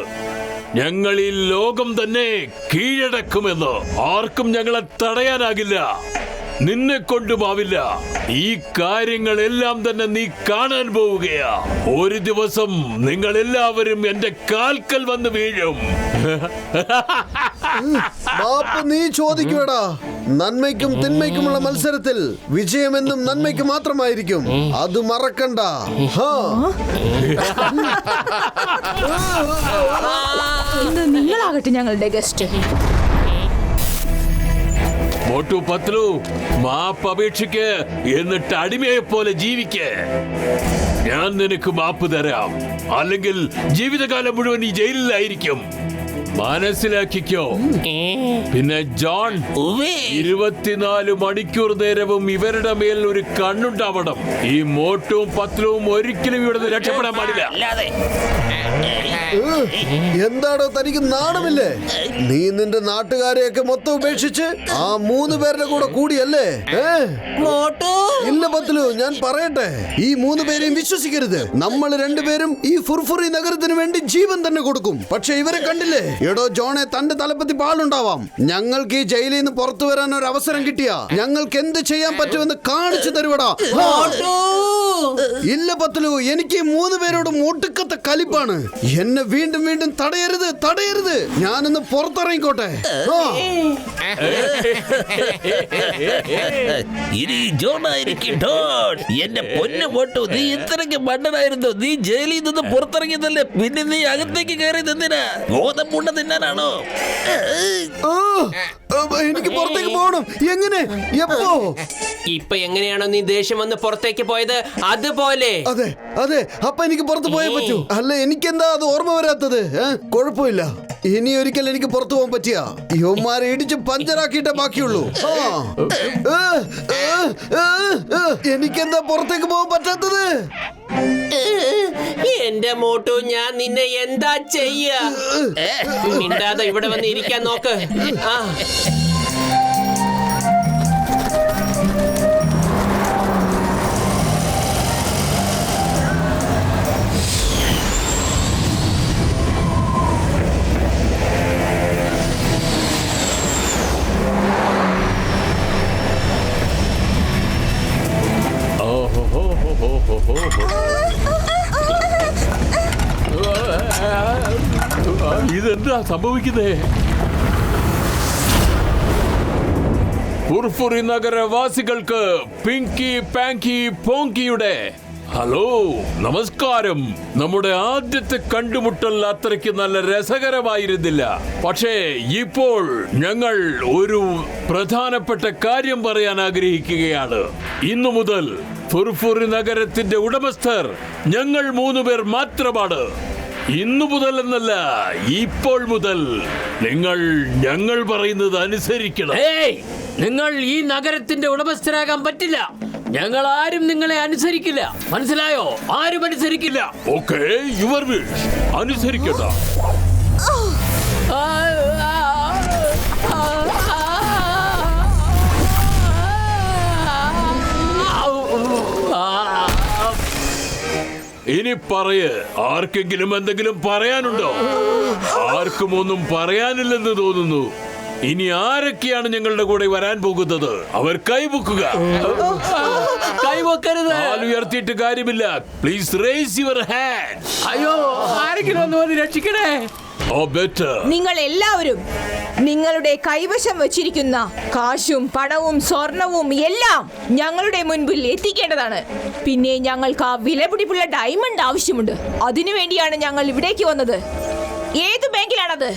ഞങ്ങൾ ഈ ലോകം തന്നെ കീഴടക്കുമെന്ന്. ആർക്കും ഞങ്ങളെ തടയാനാകില്ല. നിന്നെ കൊണ്ടുമാവില്ല. ഈ കാര്യങ്ങളെല്ലാം തന്നെ നീ കാണാൻ പോവുകയാ. ഒരു ദിവസം നിങ്ങൾ എല്ലാവരും എന്റെ കാൽക്കൽ വന്ന് വീഴും. മാപ്പ് നീ ചോദിക്കുവടാ. നന്മയ്ക്കും തിന്മയ്ക്കുമുള്ള മത്സരത്തിൽ വിജയമെന്നും നന്മയ്ക്ക് മാത്രമായിരിക്കും. അത് മറക്കണ്ട. ഇന്ന് നിങ്ങളാകട്ടെ ഞങ്ങളുടെ ഗസ്റ്റ്. മോട്ടു പത്ലു, മാപ്പ് അപേക്ഷിക്ക്, എന്നിട്ട് അടിമയെ പോലെ ജീവിക്ക്. ഞാൻ നിനക്ക് മാപ്പ് തരാം. അല്ലെങ്കിൽ ജീവിതകാലം മുഴുവൻ ഈ ജയിലിലായിരിക്കും. മനസ്സിലാക്കിക്കോ. പിന്നെ ജോൺ, 24 മണിക്കൂർ നേരവും ഇവരുടെ മേൽ ഒരു കണ്ണുണ്ടാവണം. ഈ മോട്ടും പത്ലവും ഒരിക്കലും ഇവിടെ രക്ഷപ്പെടാൻ പാടില്ല. എന്താണോ തനിക്ക് നാണമില്ലേ? നീ നിന്റെ നാട്ടുകാരെയൊക്കെ മൊത്തം ഉപേക്ഷിച്ച് ആ 3 പേരുടെ കൂടെ കൂടിയല്ലേ? ഇല്ല പത്ലു, ഞാൻ പറയട്ടെ, ഈ 3 പേരെയും വിശ്വസിക്കരുത്. നമ്മൾ 2 പേരും ഈ ഫുർഫുറി നഗരത്തിന് വേണ്ടി ജീവൻ തന്നെ കൊടുക്കും. പക്ഷെ ഇവരെ കണ്ടില്ലേ? എടോ ജോണെ, തന്റെ തലപ്പത്തി പാളുണ്ടാവാം. ഞങ്ങൾക്ക് ഈ ജയിലിൽ നിന്ന് പുറത്തു വരാൻ ഒരു അവസരം കിട്ടിയ ഞങ്ങൾക്ക് എന്ത് ചെയ്യാൻ പറ്റുമെന്ന് കാണിച്ചു തരുവടാ. ഇല്ല പത്ലു, എനിക്ക് 3 പേരോടും ഒടുക്കത്തെ കലിപ്പാണ്. എന്നെ വീണ്ടും വീണ്ടും തടയരുത്, തടയരുത്. ഞാനൊന്ന് പുറത്തിറങ്ങിക്കോട്ടെ. ഇനി ജോണായിരിക്കും ഡോൺ. എന്റെ പൊന്നു മോട്ടു, നീ ഇത്രയ്ക്ക് മണ്ടനായിരുന്നു. നീ ജയിലിൽ നിന്ന് പുറത്തിറങ്ങിയതല്ലേ, പിന്നെ നീ അകത്തേക്ക് കയറി നിന്നിനാ? ഗോതമ്പുണ്ട തിന്നാനാണോ? എനിക്ക് പുറത്തേക്ക് പോകണം. എങ്ങനെ? എപ്പോ? ഇപ്പൊ എങ്ങനെയാണോ നീ ദേഷ്യം വന്ന് പുറത്തേക്ക് പോയത്, അതുപോലെ. അതെ അതെ, അപ്പൊ എനിക്ക് പുറത്ത് പോയേ പറ്റൂ. അല്ല, എനിക്കെന്താ അത് ഓർമ്മ വരാത്തത്? കുഴപ്പമില്ല. ഇനി ഒരിക്കൽ എനിക്ക് പുറത്തു പോകാൻ പറ്റിയ യുവമാരെ ഇടിച്ച് പഞ്ചറാക്കിയിട്ടേ ബാക്കിയുള്ളൂ. എനിക്കെന്താ പുറത്തേക്ക് പോകാൻ പറ്റാത്തത്? എന്റെ മോട്ടു, ഞാൻ നിന്നെ എന്താ ചെയ്യാ? മിണ്ടാതെ ഇവിടെ വന്ന് ഇരിക്കാൻ നോക്ക്. ഇതെന്താ സംഭവിക്കുന്നേ? ഫുർഫുറി നഗരവാസികൾക്ക് പിങ്കി പാങ്കി പോങ്കിയുടെ ഹലോ, നമസ്കാരം. നമ്മുടെ ആദ്യത്തെ കണ്ടുമുട്ടൽ അത്രയ്ക്ക് നല്ല രസകരമായിരുന്നില്ല. പക്ഷേ ഇപ്പോൾ ഞങ്ങൾ ഒരു പ്രധാനപ്പെട്ട കാര്യം പറയാൻ ആഗ്രഹിക്കുകയാണ്. ഇന്നു മുതൽ ഫുർഫുറി നഗരത്തിന്റെ ഉടമസ്ഥർ ഞങ്ങൾ 3 പേർ മാത്രമാണ്. ഇന്നു മുതൽ എന്നല്ല, ഇപ്പോൾ മുതൽ ഞങ്ങൾ പറയുന്നത് അനുസരിക്കണം. നിങ്ങൾ ഈ നഗരത്തിന്റെ ഉടമസ്ഥരാകാൻ പറ്റില്ല. ഞങ്ങൾ ആരും നിങ്ങളെ അനുസരിക്കില്ല, മനസ്സിലായോ? ആരും അനുസരിക്കില്ല. Okay, your wish. അനുസരിക്കട്ട. ഇനി പറയ്, ആർക്കെങ്കിലും എന്തെങ്കിലും പറയാനുണ്ടോ? ആർക്കും ഒന്നും പറയാനില്ലെന്ന് തോന്നുന്നു. ഇനി ആരൊക്കെയാണ് ഞങ്ങളുടെ കൂടെ വരാൻ പോകുന്നത്? അവർ കൈപൊക്കുക. കൈവക്കരുത്. ഉയർത്തിയിട്ട് കാര്യമില്ല. Please raise your hand. അയ്യോ, ആരെങ്കിലും ഒന്ന് വന്ന് രക്ഷിക്കണേ. നിങ്ങൾ എല്ലാവരും നിങ്ങളുടെ കൈവശം വച്ചിരിക്കുന്ന കാശും പണവും സ്വർണവും എല്ലാം ഞങ്ങളുടെ മുൻപിൽ എത്തിക്കേണ്ടതാണ്. പിന്നെ ഞങ്ങൾക്ക് ആ വിലപിടിപ്പുള്ള ഡയമണ്ട് ആവശ്യമുണ്ട്. അതിനുവേണ്ടിയാണ് ഞങ്ങൾ ഇവിടേക്ക് വന്നത്. ഏത് ബാങ്കിലാണത്?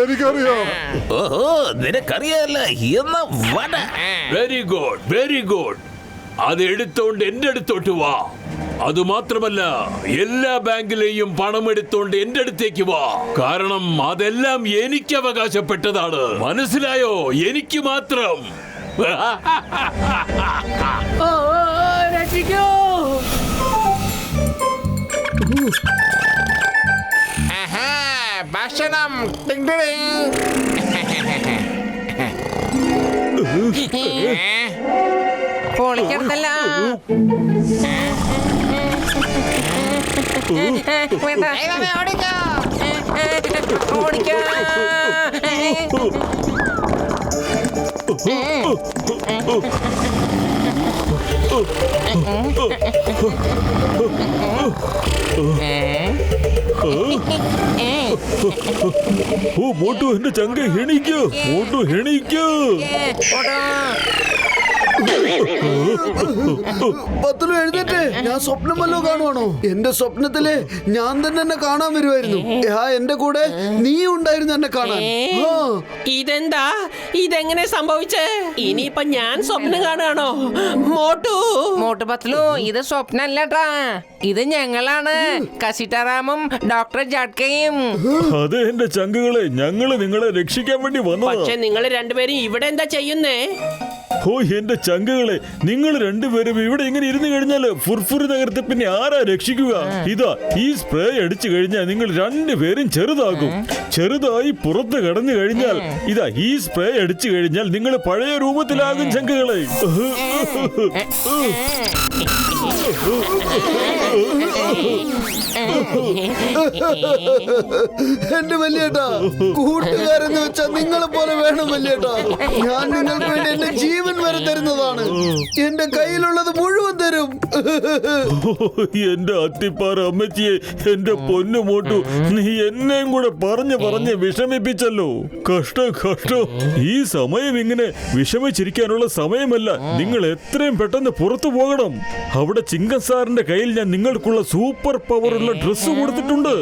എനിക്കറിയാം. ഓഹോ, നിനക്കറിയാല്ല. Very good, very good. അത് എടുത്തോണ്ട് എന്റെ അടുത്തോട്ട് വാ. അത് മാത്രമല്ല, എല്ലാ ബാങ്കിലെയും പണം എടുത്തോണ്ട് എന്റെ അടുത്തേക്ക് വാ. കാരണം അതെല്ലാം എനിക്ക് അവകാശപ്പെട്ടതാണ്. മനസ്സിലായോ? എനിക്ക് മാത്രം. രക്ഷിക്കൂ. ഭക്ഷണം. പൊളിക്കരുതല്ല. ഓടിക്കോ. ഓ മോട്ടു, എന്റെ ചങ്ക എണീക്കോ. മോട്ടു എണീക്കോ. പത്തലു എഴുന്നേറ്റ്. ഞാൻ സ്വപ്നം വല്ലോ കാണുവാണോ? എന്റെ സ്വപ്നത്തില് ഞാൻ തന്നെ എന്നെ കാണാൻ വരുമായിരുന്നു. എന്റെ കൂടെ നീ ഉണ്ടായിരുന്നു എന്നെ കാണാൻ. ഇതെന്താ? ഇതെങ്ങനെ സംഭവിച്ചേ? ഇനിയിപ്പൊ ഞാൻ സ്വപ്നം കാണുകയാണോ? മോട്ടു പത്ലു, ഇത് സ്വപ്നല്ലട്ടാ. ഇത് ഞങ്ങളാണ്, കസിറ്റാറാമും ഡോക്ടർ ജഡ്കയും. അതെ എന്റെ ചങ്കുകളെ, ഞങ്ങള് നിങ്ങളെ രക്ഷിക്കാൻ വേണ്ടി വന്നതാ. പക്ഷെ നിങ്ങൾ രണ്ടുപേരും ഇവിടെ എന്താ ചെയ്യുന്നേ? ഓ എന്റെ ചങ്കുകളെ, നിങ്ങൾ രണ്ടുപേരും ഇവിടെ ഇങ്ങനെ ഇരുന്ന് കഴിഞ്ഞാല് ഫുർഫുറി നഗരത്തെ പിന്നെ ആരാ രക്ഷിക്കുക? ഇതാ, ഈ സ്പ്രേ അടിച്ചു കഴിഞ്ഞാൽ നിങ്ങൾ രണ്ടുപേരും ചെറുതാകും. ചെറുതായി പുറത്ത് കടന്നു കഴിഞ്ഞാൽ ഇതാ, ഈ സ്പ്രേ അടിച്ചു കഴിഞ്ഞാൽ നിങ്ങൾ പഴയ രൂപത്തിലാകും ചങ്കുകളെ. എന്റെ വല്യേട്ടാ, കൂട്ടുകാരെന്ന് വെച്ചാൽ നിങ്ങളെ പോലെ വേണം വല്യേട്ടാ. ഞാൻ നിങ്ങൾക്ക് വേണ്ടി എന്റെ ജീവൻ വരെ തരുന്നതാണ്. എന്റെ കയ്യിലുള്ളത് മുഴുവൻ തരും. എന്റെ അത്തിപ്പാറ അമ്മച്ചിയെ, എന്റെ പൊന്നു മോട്ടു, നീ എന്നെയും കൂടെ പറഞ്ഞ് വിഷമിപ്പിച്ചല്ലോ. കഷ്ടം കഷ്ടം. ഈ സമയം ഇങ്ങനെ വിഷമിച്ചിരിക്കാനുള്ള സമയമല്ല. നിങ്ങൾ എത്രയും പെട്ടെന്ന് പുറത്തു പോകണം. അവിടെ ചിങ്കൻ സാറിന്റെ കയ്യിൽ ഞാൻ നിങ്ങൾക്കുള്ള സൂപ്പർ പവറുള്ള ഡ്രസ്സ് കൊടുത്തിട്ടുണ്ട്.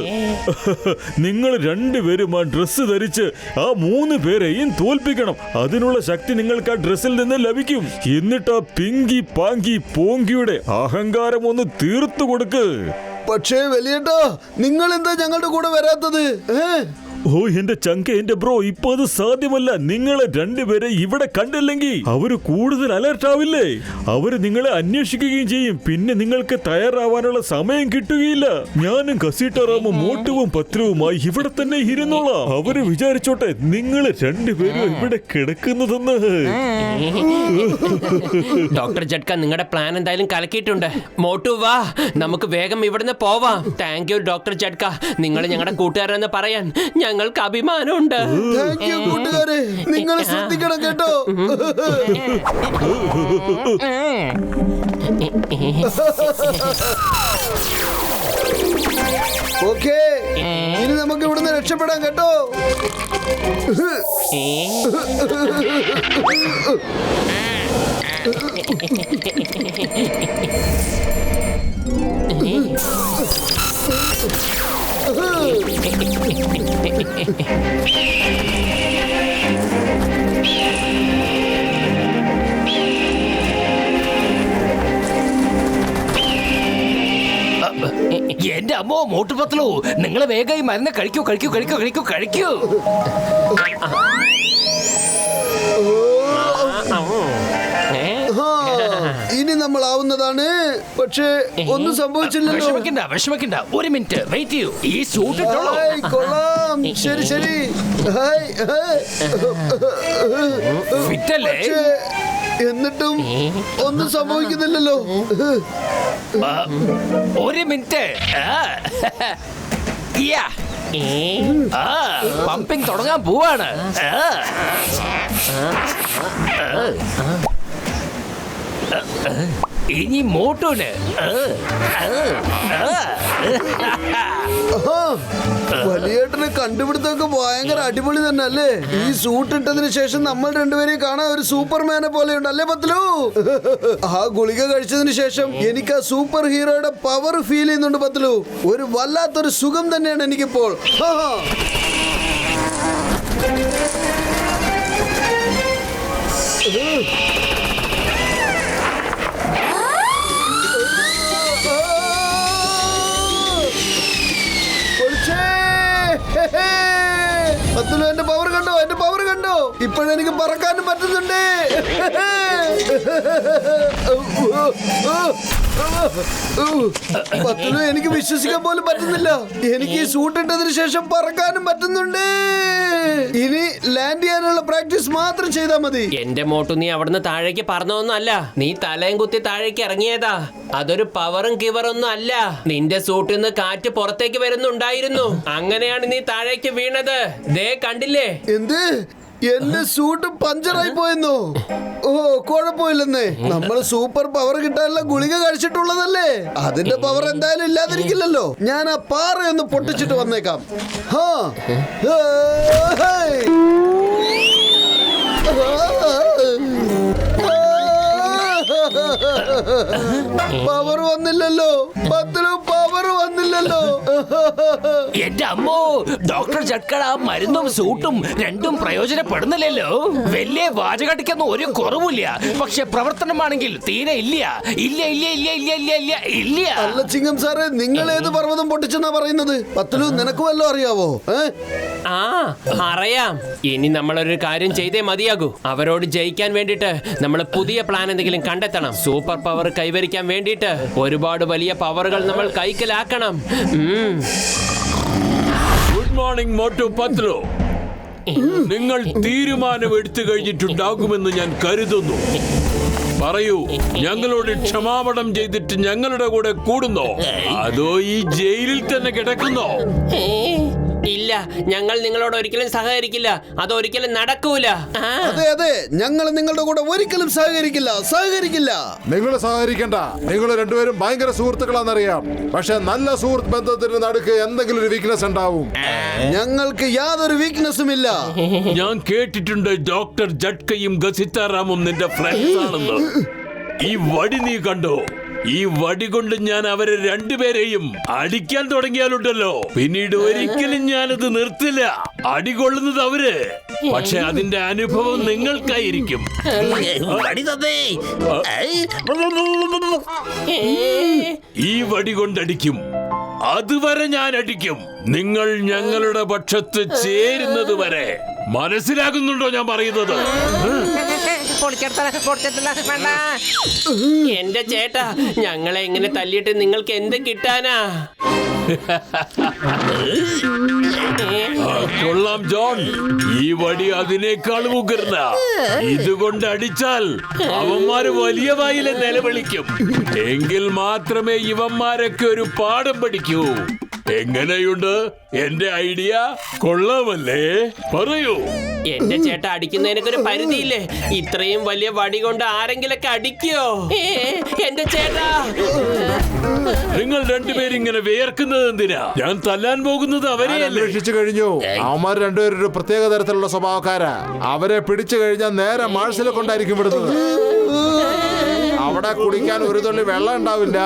നിങ്ങൾ രണ്ടുപേരും ആ ഡ്രസ്സ് ധരിച്ച് ആ 3 പേരെയും തോൽപ്പിക്കണം. അതിനുള്ള ശക്തി നിങ്ങൾക്ക് ആ ഡ്രസ്സിൽ നിന്ന് ലഭിക്കും. എന്നിട്ട് ആ പിങ്കി പാങ്കി പോങ്കിയുടെ അഹങ്കാരം ഒന്ന് തീർത്തു കൊടുക്ക്. പക്ഷേ വലിയേട്ടാ, നിങ്ങൾ എന്താ ഞങ്ങളുടെ കൂടെ വരാത്തത്? ഓ എന്റെ ചങ്ക, എന്റെ ബ്രോ, ഇപ്പൊ അത് സാധ്യമല്ല. നിങ്ങളെ രണ്ടുപേരെ ഇവിടെ കണ്ടില്ലെങ്കിൽ അവര് കൂടുതൽ അലർട്ട് ആവില്ലേ? അവര് നിങ്ങളെ അന്വേഷിക്കുകയും ചെയ്യും. പിന്നെ നിങ്ങൾക്ക് തയ്യാറാവാനുള്ള സമയം കിട്ടുകയില്ല. ഞാനും കസീട്ടാറാമും മോട്ടുവും പത്രവുമായി ഇവിടെ തന്നെ ഇരുന്നോളാം. അവര് വിചാരിച്ചോട്ടെ നിങ്ങൾ രണ്ടുപേരും ഇവിടെ കിടക്കുന്നതെന്ന്. ഡോക്ടർ ജഡ്ക, നിങ്ങളുടെ പ്ലാൻ എന്തായാലും കലക്കിയിട്ടുണ്ട്. മോട്ടു വാ, നമുക്ക് വേഗം ഇവിടുന്ന് പോവാം. താങ്ക് യു ഡോക്ടർ ജഡ്ക, നിങ്ങൾ ഞങ്ങളുടെ കൂട്ടുകാരെന്ന് പറയാൻ ഞങ്ങൾക്ക് അഭിമാനമുണ്ട്. താങ്ക് യു കൂട്ടുകാരെ, നിങ്ങൾ ശ്രദ്ധിക്കണം കേട്ടോ. ഓക്കേ, ഇനി നമുക്ക് ഇവിടുന്ന് രക്ഷപ്പെടാം കേട്ടോ. എന്റെ അമ്മോ മോട്ടുപത്ലു, നിങ്ങൾ വേഗം ഈ മരുന്ന് കഴിക്കൂ കഴിക്കൂ കഴിക്കൂ കഴിക്കൂ കഴിക്കൂ. ഇനി നമ്മൾ ആവുന്നതാണ്. പക്ഷേ ഒന്നും സംഭവിച്ചില്ലല്ലോ. വിഷമിക്കണ്ട, ഒരു മിനിറ്റ് വെയിറ്റ് ചെയ്യൂ. ഈ സൂട്ട് കൊള്ളാം. ശരി ശരി. ഫിറ്റല്ലേ? എന്നിട്ടും ഒന്നും സംഭവിക്കുന്നില്ലല്ലോ. ഒരു മിനിറ്റ്. പമ്പിങ് തുടങ്ങാൻ പോവാണ്. ഇനി മോട്ടോന് വലിയേട്ടനെ കണ്ടുപിടുത്തമൊക്കെ ഭയങ്കര അടിപൊളി തന്നെ അല്ലേ? ഈ സൂട്ട് ഇട്ടതിന് ശേഷം നമ്മൾ രണ്ടുപേരെയും കാണാൻ ഒരു സൂപ്പർമാനെ പോലെ ഉണ്ടല്ലേ പത്ലു? ആ ഗുളിക കഴിച്ചതിന് ശേഷം എനിക്ക് ആ സൂപ്പർ ഹീറോയുടെ പവർ ഫീൽ ചെയ്യുന്നുണ്ട് പത്ലു. ഒരു വല്ലാത്തൊരു സുഖം തന്നെയാണ് എനിക്കിപ്പോൾ. പത്തുലു, എന്റെ പവർ കണ്ടോ? എന്റെ പവർ കണ്ടോ? ഇപ്പോഴെനിക്ക് പറക്കാനും പറ്റുന്നുണ്ട്. പത്തുലു, എനിക്ക് വിശ്വസിക്കാൻ പോലും പറ്റുന്നില്ല. എനിക്ക് ഈ സൂട്ട് ഇട്ടതിന് ശേഷം പറക്കാനും പറ്റുന്നുണ്ട്. ഇനി ലാൻഡ് ചെയ്യാനുള്ള പ്രാക്ടീസ് മാത്രം ചെയ്താൽ മതി. എന്റെ മോട്ടു, നീ അവിടുന്ന് താഴേക്ക് പറഞ്ഞൊന്നും അല്ല. നീ തലയും കുത്തി താഴേക്ക് ഇറങ്ങിയതാ. അതൊരു പവറും കിവറൊന്നും അല്ല. നിന്റെ സൂട്ടിൽ നിന്ന് കാറ്റ് പുറത്തേക്ക് വരുന്നുണ്ടായിരുന്നു. അങ്ങനെയാണ് നീ താഴേക്ക് വീണത്. ദേ കണ്ടില്ലേ? എന്ത്? എന്റെ സൂട്ട് പഞ്ചറായി പോയെന്നോ? ഓ, കുഴപ്പമില്ലെന്നേ. നമ്മൾ സൂപ്പർ പവർ കിട്ടാനുള്ള ഗുളിക കഴിച്ചിട്ടുള്ളതല്ലേ? അതിന്റെ പവർ എന്തായാലും ഇല്ലാതിരിക്കില്ലല്ലോ. ഞാൻ ആ പാറയൊന്ന് പൊട്ടിച്ചിട്ട് വന്നേക്കാം. പവർ വന്നില്ലല്ലോ പത്ലു, പവർ വന്നില്ലല്ലോ. എന്റെ അമ്മോ, ഡോക്ടർ ജഡ്കട മരുന്നും സൂട്ടും രണ്ടും പ്രയോജനപ്പെടുന്നില്ലല്ലോ. വലിയ വാചകടിക്കൊന്നും ഒരു കുറവില്ല. പക്ഷെ പ്രവർത്തനമാണെങ്കിൽ തീരെ ഇല്ല ഇല്ല ഇല്ല ഇല്ല ഇല്ല ഇല്ല ഇല്ല ഇല്ല. അല്ല ചിങ്ങം സാറേ, നിങ്ങൾ ഏത് പർവ്വതം പൊട്ടിച്ചെന്നാ പറയുന്നത്? പത്ലു, നിനക്ക് വല്ലതും അറിയാവോ? ആ, അറിയാം. ഇനി നമ്മളൊരു കാര്യം ചെയ്തേ മതിയാകൂ. അവരോട് ജയിക്കാൻ വേണ്ടിട്ട് നമ്മൾ പുതിയ പ്ലാൻ എന്തെങ്കിലും കണ്ടെത്തണം. സൂപ്പർ പവർ കൈവരിക്കാൻ വേണ്ടിട്ട് ഒരുപാട് വലിയ പവറുകൾ നമ്മൾ കൈക്കലാക്കണം. Good morning Motu Patlu. നിങ്ങൾ തീരുമാനം എടുത്തു കഴിഞ്ഞിട്ടുണ്ടാകുമെന്ന് ഞാൻ കരുതുന്നു. പറയൂ, ഞങ്ങളോട് ക്ഷമാപണം ചെയ്തിട്ട് ഞങ്ങളുടെ കൂടെ കൂടുന്നോ, അതോ ഈ ജയിലിൽ തന്നെ കിടക്കുന്നോ? ഇല്ല, ഞങ്ങൾ നിങ്ങളോട് ഒരിക്കലും സഹകരിക്കില്ല. അതൊരിക്കലും നടക്കൂല. അതെ അതെ, ഞങ്ങൾ നിങ്ങളുടെ കൂടെ ഒരിക്കലും സഹകരിക്കില്ല. നിങ്ങൾ സഹകരിക്കണ്ട. നിങ്ങൾ രണ്ടുപേരും ഭയങ്കര സുഹൃത്തുക്കളാണെന്നറിയാം. പക്ഷെ നല്ല സുഹൃത്ത് ബന്ധത്തിന് നടുക്ക് എന്തെങ്കിലും ഒരു വീക്ക്നെസ് ഉണ്ടാവും. ഞങ്ങൾക്ക് യാതൊരു വീക്ക്നെസ്സും ഇല്ല. ഞാൻ കേട്ടിട്ടുണ്ട് ഡോക്ടർ ജഡ്കയും ഗസിത്താറാമും നിന്റെ ഫ്രണ്ട്സ് ആണെന്ന്. ഈ വടി നീ കണ്ടോ? ഈ വടി കൊണ്ട് ഞാൻ അവരെ രണ്ടുപേരെയും അടിക്കാൻ തുടങ്ങിയാലുണ്ടല്ലോ, പിന്നീട് ഒരിക്കലും ഞാനത് നിർത്തില്ല. അടികൊള്ളുന്നത് അവര്, പക്ഷെ അതിന്റെ അനുഭവം നിങ്ങൾക്കായിരിക്കും. ഈ വടി കൊണ്ടടിക്കും. അതുവരെ ഞാൻ അടിക്കും. നിങ്ങൾ ഞങ്ങളുടെ പക്ഷത്ത് ചേരുന്നത് വരെ. മനസ്സിലാകുന്നുണ്ടോ ഞാൻ പറയുന്നത്? എന്റെ ചേട്ടാ, ഞങ്ങളെ എങ്ങനെ തല്ലിയിട്ട് നിങ്ങൾക്ക് എന്ത് കിട്ടാനാ? കൊള്ളാം ജോൺ, ഈ വടി അതിനേക്കാൾ ഉഗ്രന. ഇതുകൊണ്ട് അടിച്ചാൽ അവന്മാര് വലിയ വായിലെ നിലവിളിക്കും. എങ്കിൽ മാത്രമേ ഇവന്മാരൊക്കെ ഒരു പാഠം പഠിക്കൂ. എങ്ങനെയുണ്ട് എന്റെ ഐഡിയ? കൊള്ളാമല്ലേ? പറയൂ. എന്റെ ചേട്ടാ, അടിക്കുന്നതിനൊക്കെ ഒരു പരിധിയില്ലേ? ഇത്രയും വലിയ വടി കൊണ്ട് ആരെങ്കിലൊക്കെ അടിക്കോ? എന്റെ ചേട്ടാ, നിങ്ങൾ രണ്ടുപേരും ഇങ്ങനെ വിയർക്കുന്നത് എന്തിനാ? ഞാൻ തല്ലാൻ പോകുന്നത് അവരെ അന്വേഷിച്ചു കഴിഞ്ഞു. അവന്മാർ രണ്ടുപേരും ഒരു പ്രത്യേക തരത്തിലുള്ള സ്വഭാവക്കാരാ. അവരെ പിടിച്ചു കഴിഞ്ഞാൽ നേരെ മാഴ്സിലെ കൊണ്ടായിരിക്കും വിടുന്നത്. അവിടെ കുടിക്കാൻ ഒരു തുള്ളി വെള്ളം ഉണ്ടാവില്ല.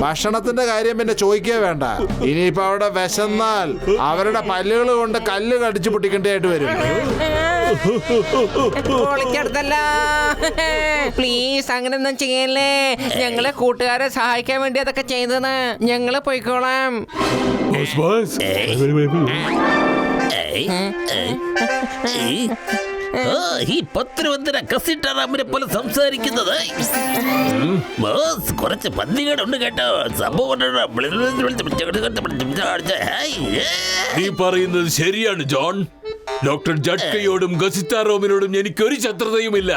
ഭക്ഷണത്തിന്റെ കാര്യം പിന്നെ ചോദിക്കേ വേണ്ട. ഇനിയിപ്പോ അവിടെ വിശന്നാൽ അവരുടെ പല്ലുകൾ കൊണ്ട് കല്ല് കടിച്ചു പൊട്ടിക്കേണ്ടതായിട്ട് വരും. പ്ലീസ്, അങ്ങനൊന്നും ചെയ്യല്ലേ. ഞങ്ങളെ കൂട്ടുകാരെ സഹായിക്കാൻ വേണ്ടി അതൊക്കെ ചെയ്തത്. ഞങ്ങള് പോയിക്കോളാം. ഈ പത്രവന്തര കസിട്ടാറാമിനെ പോലെ സംസാരിക്കുന്നത്. കുറച്ച് പന്തികേടുണ്ട് കേട്ടോ. സംഭവം നീ പറയുന്നത് ശരിയാണ് ജോൺ. ഡോക്ടർ ജഡ്കയോടും ഗസിത്താറോമിനോടും എനിക്കൊരു ശത്രുതയുമില്ല.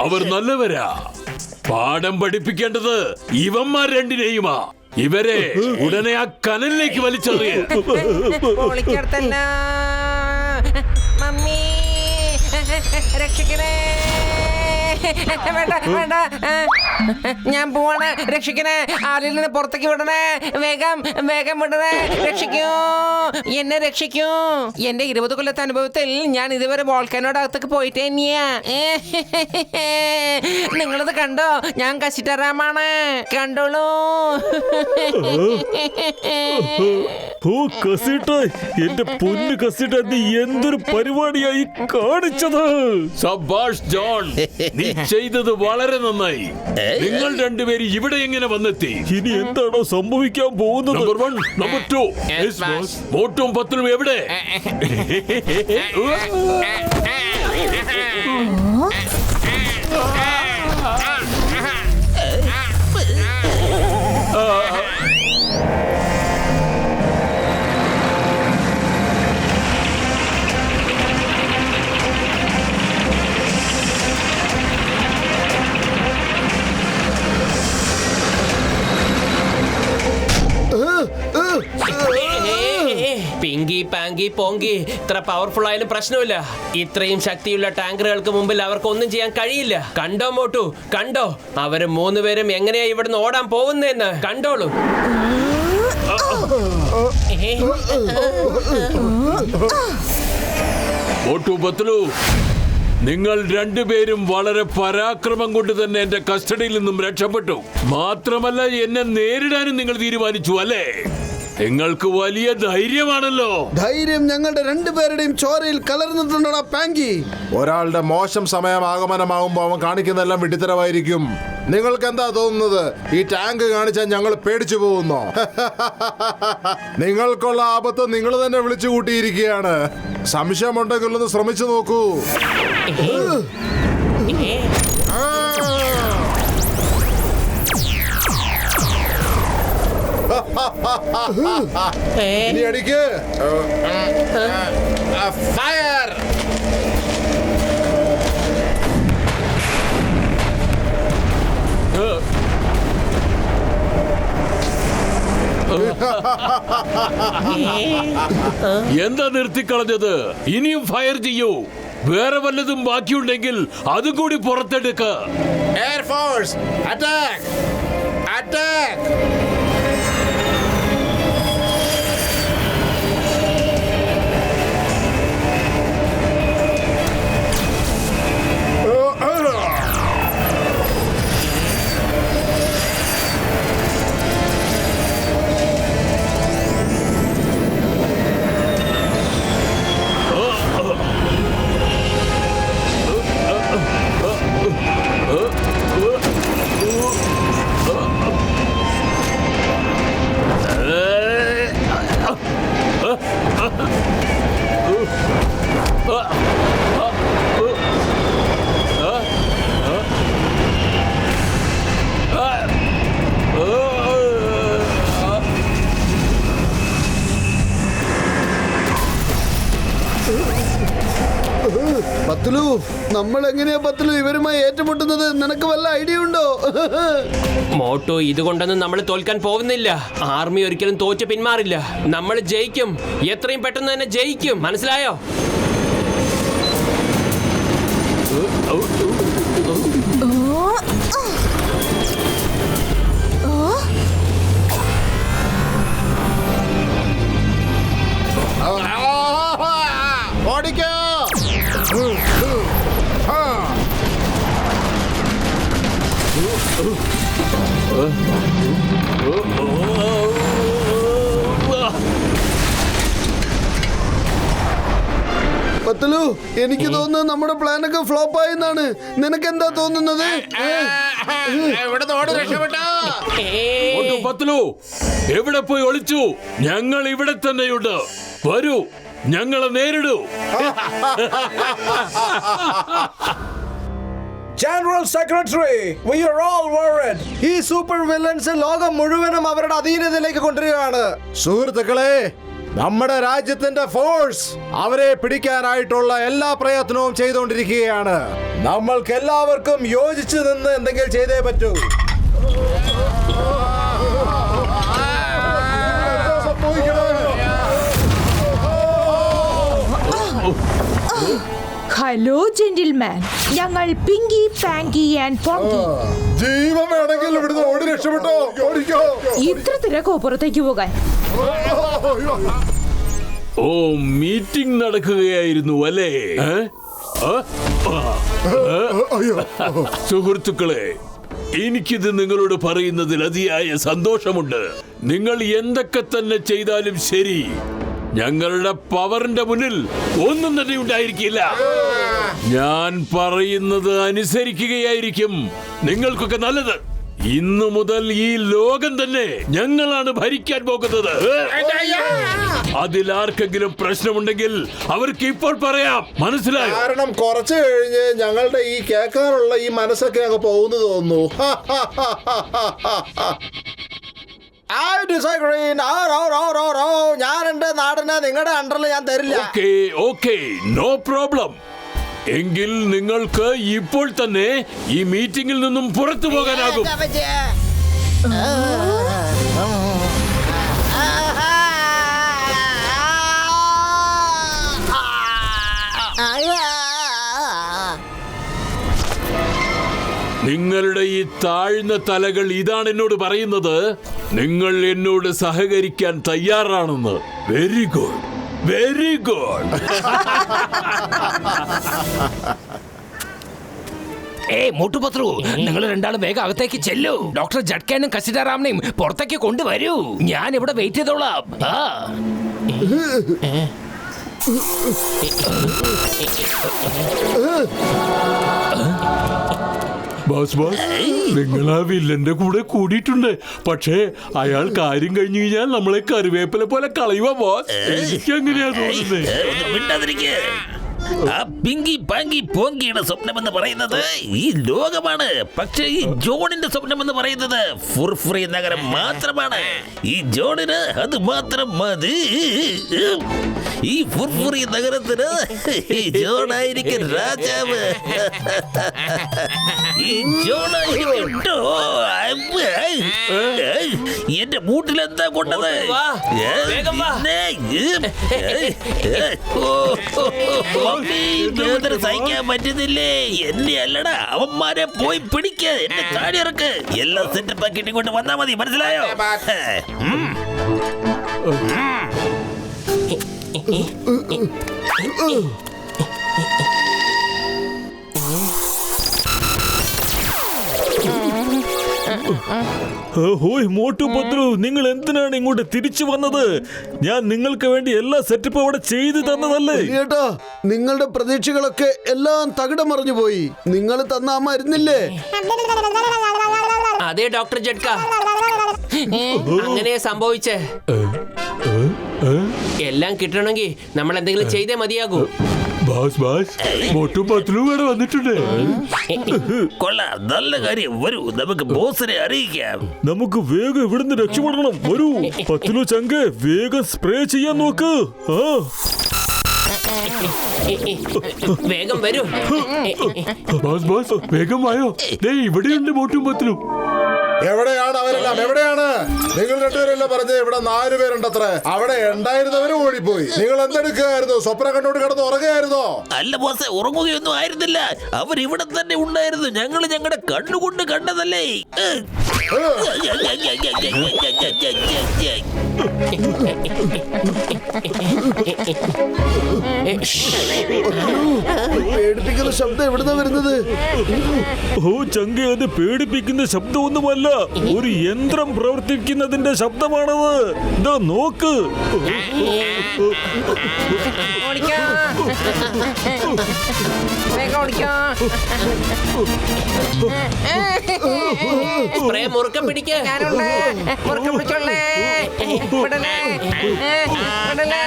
അവർ നല്ലവരാ. പാഠം പഠിപ്പിക്കേണ്ടത് ഇവന്മാർ രണ്ടിനെയുമാ. ഇവരെ ഉടനെ ആ കനലിലേക്ക് വലിച്ചെറിയ. മമ്മി, രക്ഷിക്കണേ. വേണ്ട വേണ്ട, ഞാൻ പോവാണ്. രക്ഷിക്കണേ. ആരിൽ നിന്ന് പുറത്തേക്ക് വിടണേ. വേഗം വേഗം വിടണേ. രക്ഷിക്കൂ, എന്നെ രക്ഷിക്കൂ. എന്റെ 20 കൊല്ലത്തെ അനുഭവത്തിൽ ഞാൻ ഇതുവരെ വോൾക്കാനോട് അകത്തേക്ക് പോയിട്ട് തന്നെയാ. നിങ്ങളത് കണ്ടോ? ഞാൻ കസിറ്ററാമാണ്. കണ്ടോളൂ. എന്റെ പൊന്ന് കസിട്ട, നീ എന്തൊരു പരിപാടിയായി കാണിച്ചത്. സബാഷ് ജോൺ, നീ ചെയ്തത് വളരെ നന്നായി. നിങ്ങൾ രണ്ടുപേരും ഇവിടെ എങ്ങനെ വന്നെത്തി? ഇനി എന്താണോ സംഭവിക്കാൻ പോകുന്നത്? നമ്പർ 1, നമ്പർ 2, മോട്ടും പത്തിലും എവിടെ? പിങ്കി പാങ്കി പോങ്കി, ഇത്ര പവർഫുൾ ആയാലും പ്രശ്നമില്ല. ഇത്രയും ശക്തിയുള്ള ടാങ്കറുകൾക്ക് മുമ്പിൽ അവർക്കൊന്നും ചെയ്യാൻ കഴിയില്ല. കണ്ടോ മോട്ടു, കണ്ടോ? അവര് 3 പേരും എങ്ങനെയാ ഇവിടുന്ന് ഓടാൻ പോകുന്നതെന്ന് കണ്ടോളൂ. മോട്ടു പത്ലു, നിങ്ങൾ രണ്ടുപേരും വളരെ പരാക്രമം കൊണ്ട് തന്നെ എന്റെ കസ്റ്റഡിയിൽ നിന്നും രക്ഷപ്പെട്ടു. മാത്രമല്ല, എന്നെ നേരിടാനും നിങ്ങൾ തീരുമാനിച്ചു അല്ലേ? നിങ്ങൾക്ക് വലിയ ധൈര്യമാണല്ലോ. ധൈര്യം ഞങ്ങളുടെ രണ്ടുപേരുടെയും ചോരയിൽ കലർന്നിട്ടുണ്ടോ പാങ്കി? ഒരാളുടെ മോശം സമയം ആഗമനമാകുമ്പോ അവൻ കാണിക്കുന്നതെല്ലാം വിഡിത്തരമായിരിക്കും. നിങ്ങൾക്ക് എന്താ തോന്നുന്നത്? ഈ ടാങ്ക് കാണിച്ചാൽ ഞങ്ങൾ പേടിച്ചു പോകുന്നോ? നിങ്ങൾക്കുള്ള ആപത്ത് നിങ്ങൾ തന്നെ വിളിച്ചു കൂട്ടിയിരിക്കുകയാണ്. സംശയമുണ്ടെങ്കിൽ ഒന്ന് ശ്രമിച്ചു നോക്കൂ. ഇനി അടിക്ക്. ഫയർ. എന്താ നിർത്തിക്കളഞ്ഞത്? ഇനിയും ഫയർ ചെയ്യൂ. വേറെ വല്ലതും ബാക്കിയുണ്ടെങ്കിൽ അതും കൂടി പുറത്തെടുക്ക. Air force attack, attack. പത്ലു, നമ്മൾ എങ്ങനെയാ പത്ലു ഇവരുമായി ഏറ്റുമുട്ടുന്നത്? നിനക്ക് വല്ല ഐഡിയ ഉണ്ടോ? മോട്ടു, ഇതുകൊണ്ടൊന്നും നമ്മൾ തോൽക്കാൻ പോകുന്നില്ല. ആർമി ഒരിക്കലും തോറ്റു പിന്മാറില്ല. നമ്മൾ ജയിക്കും, എത്രയും പെട്ടെന്ന് തന്നെ ജയിക്കും. മനസ്സിലായോ? ഓടിക്കോ. പത്ലു, എനിക്ക് തോന്നുന്നത് നമ്മുടെ പ്ലാനൊക്കെ ഫ്ലോപ്പ് ആയെന്നാണ്. നിനക്ക് എന്താ തോന്നുന്നത്? ഇവിടുന്ന് ഓടി രക്ഷപ്പെട്ടോ. പത്ലു, എവിടെ പോയി ഒളിച്ചു? ഞങ്ങൾ ഇവിടെ തന്നെയുണ്ട്. വരൂ, ഞങ്ങളെ നേരിടൂ. General Secretary, we are all worried. ഈ സൂപ്പർ വില്ലൻസ് ലോകം മുഴുവനും അവരുടെ അധീനതയിലേക്ക് കൊണ്ടുവരികയാണ്. സുഹൃത്തുക്കളെ, നമ്മുടെ രാജ്യത്തിന്റെ ഫോഴ്സ് അവരെ പിടിക്കാനായിട്ടുള്ള എല്ലാ പ്രയത്നവും ചെയ്തുകൊണ്ടിരിക്കുകയാണ്. നമ്മൾക്ക് എല്ലാവർക്കും യോജിച്ചു നിന്ന് എന്തെങ്കിലും ചെയ്തേ പറ്റൂ. ഹലോ ജെന്റിൽമാൻ, ഞങ്ങൾ പിങ്കി, പാങ്കി ആൻഡ് പോങ്കി. ജീവൻ വേണമെങ്കിൽ ഇവിടുന്ന് ഓടി രക്ഷപ്പെട്ടോ. ഓടിക്കോ. ഇത്ര തിരക്കോ പുറത്തേക്ക് പോകാൻ? ഓ, മീറ്റിംഗ് നടക്കുകയായിരുന്നു അല്ലേ? സുഹൃത്തുക്കളെ, എനിക്കിത് നിങ്ങളോട് പറയുന്നതിൽ അതിയായ സന്തോഷമുണ്ട്. നിങ്ങൾ എന്തൊക്കെ തന്നെ ചെയ്താലും ശരി, ഞങ്ങളുടെ പവറിന്റെ മുന്നിൽ ഒന്നും തന്നെ ഉണ്ടായിരിക്കില്ല. ഞാൻ പറയുന്നത് അനുസരിക്കുകയായിരിക്കും നിങ്ങൾക്കൊക്കെ നല്ലത്. ഇന്നു മുതൽ ഈ ലോകം തന്നെ ഞങ്ങളാണ് ഭരിക്കാൻ പോകുന്നത്. അതിലാർക്കെങ്കിലും പ്രശ്നമുണ്ടെങ്കിൽ അവർക്ക് ഇപ്പോൾ പറയാം. മനസ്സിലായോ? കാരണം കുറച്ച് കഴിഞ്ഞ് ഞങ്ങളുടെ ഈ കേൾക്കാനുള്ള ഈ മനസ്സൊക്കെ അങ്ങ് പോകുന്നു തോന്നുന്നു. ഞാൻ എന്റെ നാടിനെ നിങ്ങളുടെ അണ്ടറിൽ ഞാൻ തരില്ല. Okay, no problem. എങ്കിൽ നിങ്ങൾക്ക് ഇപ്പോൾ തന്നെ ഈ മീറ്റിംഗിൽ നിന്നും പുറത്തു പോകാനാകും. നിങ്ങളുടെ ഈ താഴ്ന്ന തലകൾ ഇതാണ് എന്നോട് പറയുന്നത്. നിങ്ങൾ എന്നോട് സഹകരിക്കാൻ തയ്യാറാണെന്ന്. Very good, very good. മോട്ടുപത്രു, നിങ്ങൾ രണ്ടാളും വേഗം അകത്തേക്ക് ചെല്ലൂ. ഡോക്ടർ ജഡ്കാനും കസിരാറാമിനെയും പുറത്തേക്ക് കൊണ്ടുവരൂ. ഞാൻ ഇവിടെ വെയിറ്റ് ചെയ്തോളാം. നിങ്ങൾ ആ വില്ലന്റെ കൂടെ കൂടിയിട്ടുണ്ട്. പക്ഷേ അയാൾ കാര്യം കഴിഞ്ഞു കഴിഞ്ഞാൽ നമ്മളെ കറിവേപ്പില പോലെ കളയുവാ ബോസ്. എനിക്ക് എങ്ങനെയാ തോന്നുന്നത്? ആ പിങ്കി പാങ്കി പോങ്കിയുടെ സ്വപ്നമെന്ന് പറയുന്നത് ഈ ലോകമാണ്. പക്ഷേ ഈ ജോണിന്റെ സ്വപ്നമെന്ന് പറയുന്നത് ഫുർഫുറി നഗരം മാത്രമാണ്. ഈ ജോണിന് അത് മാത്രം മതി. ഈ ഫുർഫുറി നഗരത്തിന് ഈ ജോണായിരിക്കും രാജാവ്. ഈ ജോണായിരിക്കും. എന്റെ മൂട്ടിലെന്താ കൊണ്ടത്? സഹിക്കാൻ പറ്റുന്നില്ലേ? എന്നെ അല്ലടാ, അവന്മാരെ പോയി പിടിക്ക. എന്നെ താഴെ ഇറക്ക്. എല്ലാം സെറ്റപ്പ് ആക്കിയിട്ട് ഇങ്ങോട്ട് വന്നാ മതി. മനസ്സിലായോ? ഹോയ് മോട്ടു പത്രു, നിങ്ങൾ എന്തിനാണ് ഇങ്ങോട്ട് തിരിച്ചു വന്നത്? ഞാൻ നിങ്ങൾക്ക് വേണ്ടി എല്ലാ സെറ്റപ്പും അവിടെ ചെയ്തു തന്നതല്ലേ? ഏട്ടാ, നിങ്ങളുടെ പ്രതീക്ഷകളൊക്കെ എല്ലാം തകിടം മറിഞ്ഞു പോയി. നിങ്ങൾ തന്ന ആ മരുന്നില്ലേ? അതെ ഡോക്ടർ ജഡ്ക, അങ്ങനെ സംഭവിച്ചേ. എല്ലാം കിട്ടണമെങ്കിൽ നമ്മൾ എന്തെങ്കിലും ചെയ്തേ മതിയാകൂ. വന്നിട്ടുണ്ട്. കൊള്ളാം, നല്ല കാര്യം. വരൂ, നമുക്ക് ബോസിനെ അറിയിക്കാം. നമുക്ക് വേഗം ഇവിടുന്ന് രക്ഷപ്പെടണം. വരൂ പത്ലു ചങ്ക്, വേഗം സ്പ്രേ ചെയ്യാൻ നോക്ക്. വേഗം വരൂ. Boss boss വേഗമായോ? ദേ ഇവിടെയുണ്ട് മോട്ടും പത്തിലും. എവിടെയാണ് അവരെല്ലാം? എവിടെയാണ്? നിങ്ങൾ രണ്ടുപേരല്ലേ പറഞ്ഞത് ഇവിടെ 4 പേരുണ്ടത്രേ. അവിടെ ഉണ്ടായിരുന്നവരും ഓടിപ്പോയി. നിങ്ങൾ എന്തെടുക്കുകയായിരുന്നു? സ്വപ്നം കണ്ടോണ്ട് കിടന്ന് ഉറങ്ങുകയായിരുന്നോ? അല്ല ബോസെ, ഉറങ്ങുകയൊന്നും ആയിരുന്നില്ല. അവർ ഇവിടെ തന്നെ ഉണ്ടായിരുന്നു. ഞങ്ങൾ ഞങ്ങളുടെ കണ്ണുകൊണ്ട് കണ്ടതല്ലേ. പേടിപ്പിക്കുന്ന ശബ്ദം എവിടുന്നാ വരുന്നത്? ഓ ചങ്കെ, അത് പേടിപ്പിക്കുന്ന ശബ്ദമൊന്നുമല്ല, ഒരു യന്ത്രം പ്രവർത്തിക്കുന്നതിന്റെ ശബ്ദമാണത്. ഇതാ നോക്ക്. സ്പ്രേ മുറുക്ക പിടിക്കേ. മുറുക്ക പിടിച്ചോളേ. വിടലേ, വിടലേ,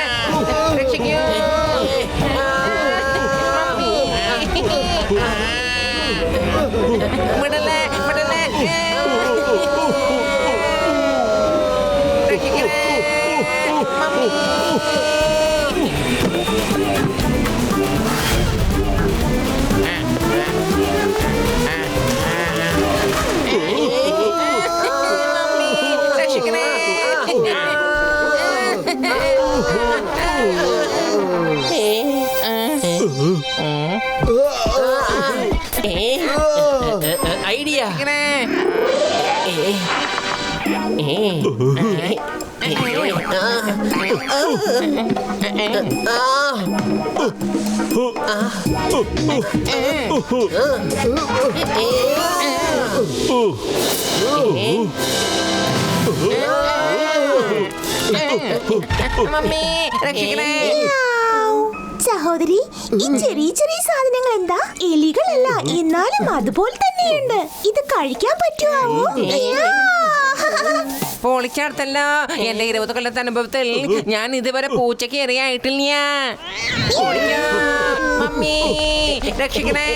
രക്ഷിക്കൂ. വിടലേ, വിടലേ, രക്ഷിക്കണേ. രക്ഷിക്കണേ. ഐഡിയ. മമ്മി രക്ഷിക്കണേ. സഹോദരി, ഈ ചെറിയ ചെറിയ സാധനങ്ങൾ എന്താ? എലികളല്ല, എന്നാലും അതുപോലെ തന്നെയുണ്ട്. ഇത് കഴിക്കാൻ പറ്റുമോ? പൊളിച്ചടുത്തല്ല. എന്റെ 20 കൊല്ലത്തെ അനുഭവത്തിൽ ഞാൻ ഇതുവരെ പൂച്ചയ്ക്ക് എറിയായിട്ടില്ല. മമ്മി രക്ഷിക്കണേ.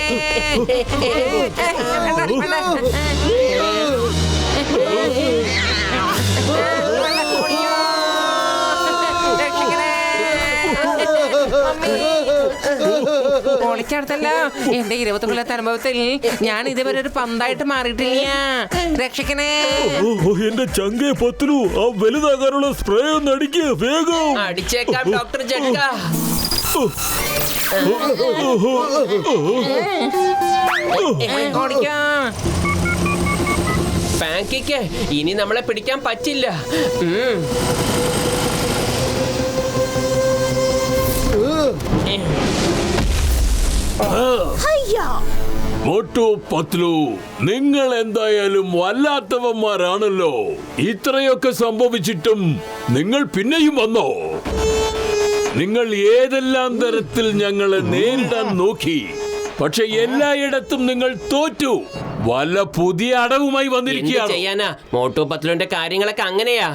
പൊളിച്ചടുത്തല്ല. എന്റെ 20 കൊല്ലത്തെ അനുഭവത്തിൽ ഞാൻ ഇതുവരെ ഒരു പന്തായിട്ട് മാറിയിട്ടില്ല. രക്ഷിക്കണേ. എന്റെ ചങ്കെ പത്തിലു, ആ വലുതാകാനുള്ള സ്പ്രേ ഒന്ന് അടിക്ക് വേഗം. അടിച്ചേക്കാം ഡോക്ടർ ജഡ്ക. പാങ്കിക്ക് ഇനി നമ്മളെ പിടിക്കാൻ പറ്റില്ല. മോട്ടു പത്ലു, നിങ്ങൾ എന്തായാലും വല്ലാത്തവന്മാരാണല്ലോ. ഇത്രയൊക്കെ സംഭവിച്ചിട്ടും നിങ്ങൾ പിന്നെയും വന്നോ? നിങ്ങൾ ഏതെല്ലാം തരത്തിൽ ഞങ്ങളെ നേരിടാൻ നോക്കി, പക്ഷെ എല്ലായിടത്തും നിങ്ങൾ തോറ്റു. വല്ല പുതിയ അടവുമായി വന്നിരിക്കുകയാണ്. ചെയ്യാനാ മോട്ടു പത്ലുവിന്റെ കാര്യങ്ങളൊക്കെ അങ്ങനെയാ.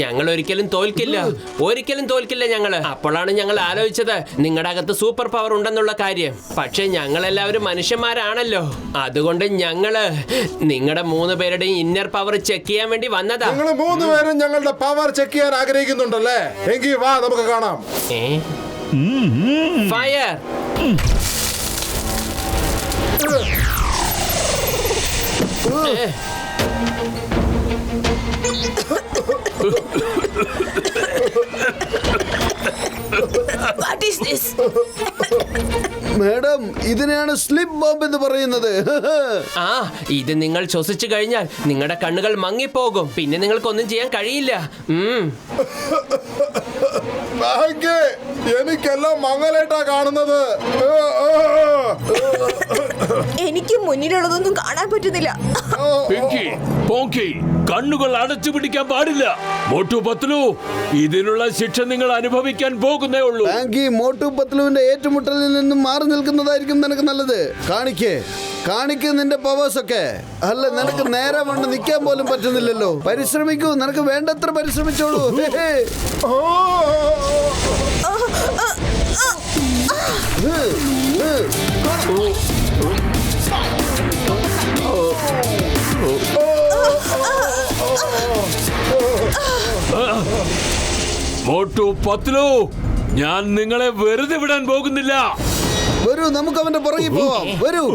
ഞങ്ങൾ ഒരിക്കലും തോൽക്കില്ല, ഒരിക്കലും തോൽക്കില്ല ഞങ്ങള്. അപ്പോഴാണ് ഞങ്ങൾ ആലോചിച്ചത് നിങ്ങളുടെ അകത്ത് സൂപ്പർ പവർ ഉണ്ടെന്നുള്ള കാര്യം. പക്ഷെ ഞങ്ങൾ എല്ലാവരും മനുഷ്യന്മാരാണല്ലോ. അതുകൊണ്ട് ഞങ്ങള് നിങ്ങളുടെ 3 പേരുടെയും ഇന്നർ പവർ ചെക്ക് ചെയ്യാൻ വേണ്ടി വന്നതാ. നിങ്ങൾ 3 പേരും ഞങ്ങളുടെ പവർ ചെക്ക് ചെയ്യാൻ ആഗ്രഹിക്കുന്നുണ്ടല്ലേ? എങ്കിൽ വാ, നമുക്ക് കാണാം. Fire. What is this? Madam, ഇതിനെയാണ് സ്ലിപ്പ് ബോംബ് എന്ന് പറയുന്നത്. ആ, ഇത് നിങ്ങൾ ശ്വസിച്ചു കഴിഞ്ഞാൽ നിങ്ങളുടെ കണ്ണുകൾ മങ്ങിപ്പോകും. പിന്നെ നിങ്ങൾക്കൊന്നും ചെയ്യാൻ കഴിയില്ല. എനിക്കെല്ലാം മങ്ങലായിട്ടാ കാണുന്നത്. എനിക്ക് മുന്നിലുള്ളതൊന്നും കാണാൻ പറ്റുന്നില്ല. പിങ്കി, പോങ്കി, കണ്ണുകൾ അടച്ചു പിടിക്കാൻ പാടില്ല. മോട്ടു പത്ലു, ഇതിനുള്ള ശിക്ഷ നിങ്ങൾ അനുഭവിക്കാൻ പോകുന്നേ ഉള്ളൂ. പാങ്കി, മോട്ടു പത്ലുവിന്റെ ഏറ്റുമുട്ടലിൽ നിന്നും മാറി നിൽക്കുന്നതായിരിക്കും നിനക്ക് നല്ലത്. കാണിക്ക് നിന്റെ പവേഴ്സ് ഒക്കെ. അല്ല, നിനക്ക് നേരെ വണ്ണം നിൽക്കാൻ പോലും പറ്റുന്നില്ലല്ലോ. പരിശ്രമിക്കൂ, നിനക്ക് വേണ്ടത്ര പരിശ്രമിച്ചോളൂ. മോട്ടു പത്ലു, ഞാൻ നിങ്ങളെ വെറുതെ വിടാൻ പോകുന്നില്ല. വരൂ, നമുക്ക് അവന്റെ പുറകെ പോവാം. വരൂ.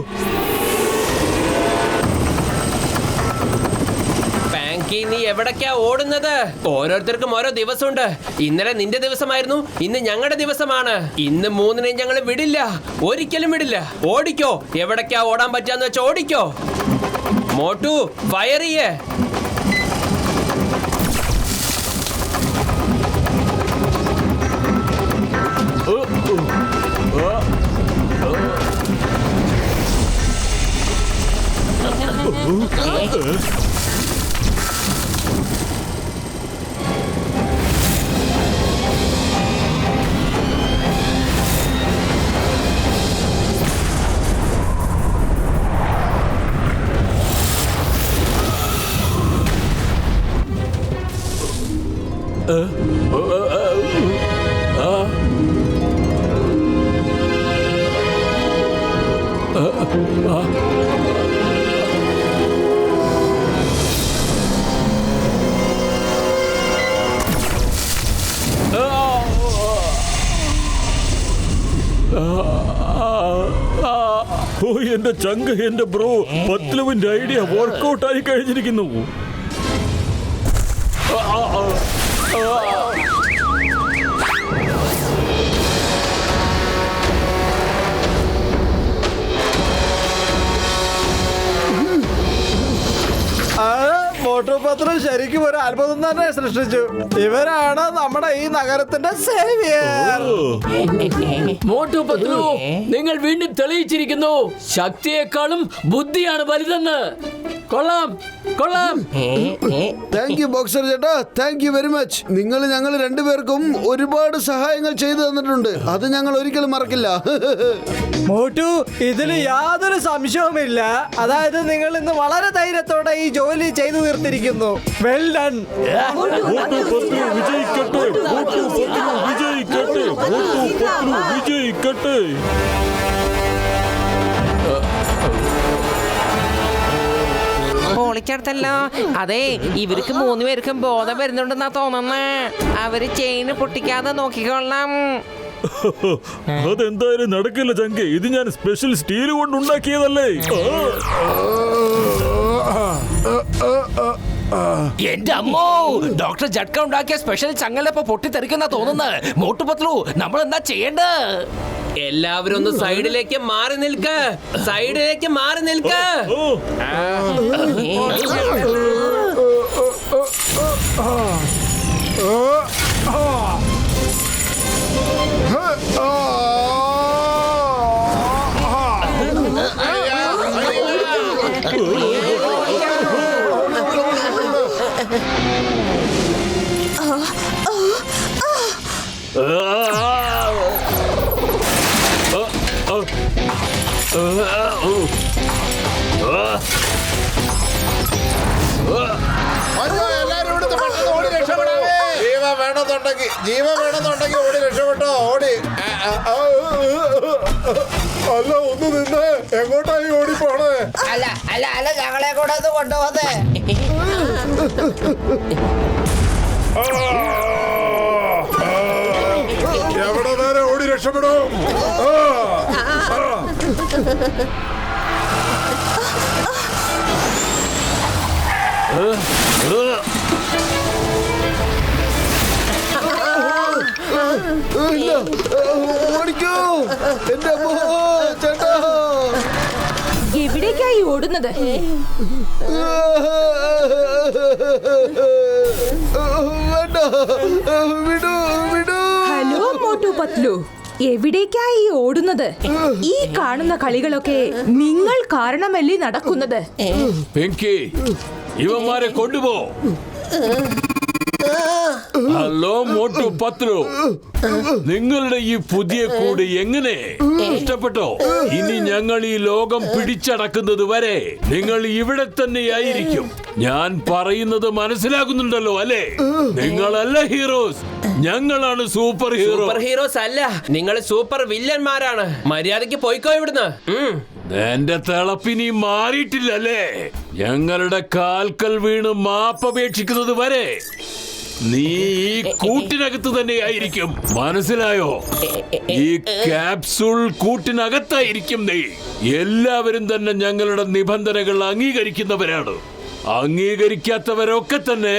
പാങ്കി, നീ എവിടേക്കാ ഓടുന്നത്? ഓരോരുത്തർക്കും ഓരോ ദിവസമുണ്ട്. ഇന്നലെ നിന്റെ ദിവസമായിരുന്നു, ഇന്ന് ഞങ്ങളുടെ ദിവസമാണ്. ഇന്ന് 3-നെയും ഞങ്ങൾ വിടില്ല, ഒരിക്കലും വിടില്ല. ഓടിക്കോ, എവിടേക്കാ ഓടാൻ പറ്റാന്ന് വെച്ചാ ഓടിക്കോ. മോട്ടു, ഫയർ ചെയ്യേ. ഓ എന്റെ ചങ്ക്, എന്റെ ബ്രോ, പത്ലുവിന്റെ ഐഡിയ വർക്കൗട്ട് ആയി കഴിഞ്ഞിരിക്കുന്നു. മോട്ടുപത്രം ശരിക്കും ഒരു അത്ഭുതം തന്നെ സൃഷ്ടിച്ചു. ഇവരാണ് നമ്മുടെ ഈ നഗരത്തിന്റെ സേവിയർ. മോട്ടു പത്ലു, നിങ്ങൾ വീണ്ടും തെളിയിച്ചിരിക്കുന്നു ശക്തിയെക്കാളും ബുദ്ധിയാണ് വലുതെന്ന്. കൊള്ളാം, കൊള്ളാം. താങ്ക് യു ബോക്സർ ചേട്ടാ, താങ്ക് യു വെരി മച്ച്. നിങ്ങൾ ഞങ്ങൾ രണ്ടുപേർക്കും ഒരുപാട് സഹായങ്ങൾ ചെയ്തു തന്നിട്ടുണ്ട്. അത് ഞങ്ങൾ ഒരിക്കലും മറക്കില്ല. മോട്ടു, ഇതിന് യാതൊരു സംശയവുമില്ല. അതായത് നിങ്ങൾ ഇന്ന് വളരെ ധൈര്യത്തോടെ ഈ ജോലി ചെയ്തു തീർത്തിരിക്കുന്നു. Well done. വിജയിക്കട്ടെ, വിജയിക്കട്ടെ, വിജയിക്കട്ടെ. പൊളിച്ചെടുത്തല്ലോ. അതെ, ഇവർക്ക് 3 പേർക്കും ബോധം വരുന്നുണ്ടെന്നാ തോന്നുന്നേ. അവര് ചെയിന് പൊട്ടിക്കാതെ നോക്കിക്കൊള്ളാം. അതെന്തായാലും നടക്കില്ല ചങ്കെ. ഇത് ഞാൻ സ്പെഷ്യൽ സ്റ്റീൽ കൊണ്ട് ഉണ്ടാക്കിയതല്ലേ. എന്റെ അമ്മോ, ഡോക്ടർ ജഡ്ക ഉണ്ടാക്കിയ സ്പെഷ്യൽ ചങ്ങലപ്പോ പൊട്ടിത്തെറിക്കുന്ന തോന്നുന്നത്. മോട്ടു പത്ലു, നമ്മൾ എന്താ ചെയ്യേണ്ടത്? എല്ലാവരും ഒന്ന് സൈഡിലേക്ക് മാറി നിൽക്ക്. സൈഡിലേക്ക് മാറി നിൽക്ക്. ജീവ വേണമെന്നുണ്ടെങ്കിൽ ഓടി രക്ഷപ്പെട്ടോ. ഓടി. അല്ല, ഒന്ന് നിന്ന്. എങ്ങോട്ടായി ഓടി പോണേ? അല്ല ഞങ്ങളെ കൂടെ ഒന്ന് കൊണ്ടുപോകുന്നേ. എവിടെ നേരെ ഓടി രക്ഷപ്പെടും? എവിടേക്കായി ഓടുന്നത്? ഹലോ മോട്ടു പത്ലു, എവിടേക്കായി ഓടുന്നത്? ഈ കാണുന്ന കളികളൊക്കെ നിങ്ങൾ കാരണമല്ലേ നടക്കുന്നത്. പിങ്കി, ഇവന്മാരെ കൊണ്ടുപോ. ഹലോ മോട്ടു പത്ലു, നിങ്ങളുടെ ഈ പുതിയ കൂട് എങ്ങനെ ഇഷ്ടപ്പെട്ടോ? ഇനി ഞങ്ങൾ ഈ ലോകം പിടിച്ചടക്കുന്നത് വരെ നിങ്ങൾ ഇവിടെ തന്നെയായിരിക്കും. ഞാൻ പറയുന്നത് മനസ്സിലാകുന്നുണ്ടല്ലോ അല്ലേ? നിങ്ങളല്ല ഹീറോസ്, ഞങ്ങളാണ് സൂപ്പർ ഹീറോസ് അല്ല, നിങ്ങൾ സൂപ്പർ വില്ലന്മാരാണ്. മര്യാദയ്ക്ക് പോയിക്കോ ഇവിടുന്ന്. എന്റെ തിളപ്പിനി മാറിയിട്ടില്ലല്ലേ? ഞങ്ങളുടെ കാൽക്കൽ വീണ് മാപ്പപേക്ഷിക്കുന്നത് വരെ നീ ഈ കൂട്ടിനകത്ത് തന്നെയായിരിക്കും, മനസ്സിലായോ? ഈ ക്യാപ്സൂൾ കൂട്ടിനകത്തായിരിക്കും നീ. എല്ലാവരും തന്നെ ഞങ്ങളുടെ നിബന്ധനകൾ അംഗീകരിക്കുന്നവരാണ്. അംഗീകരിക്കാത്തവരൊക്കെ തന്നെ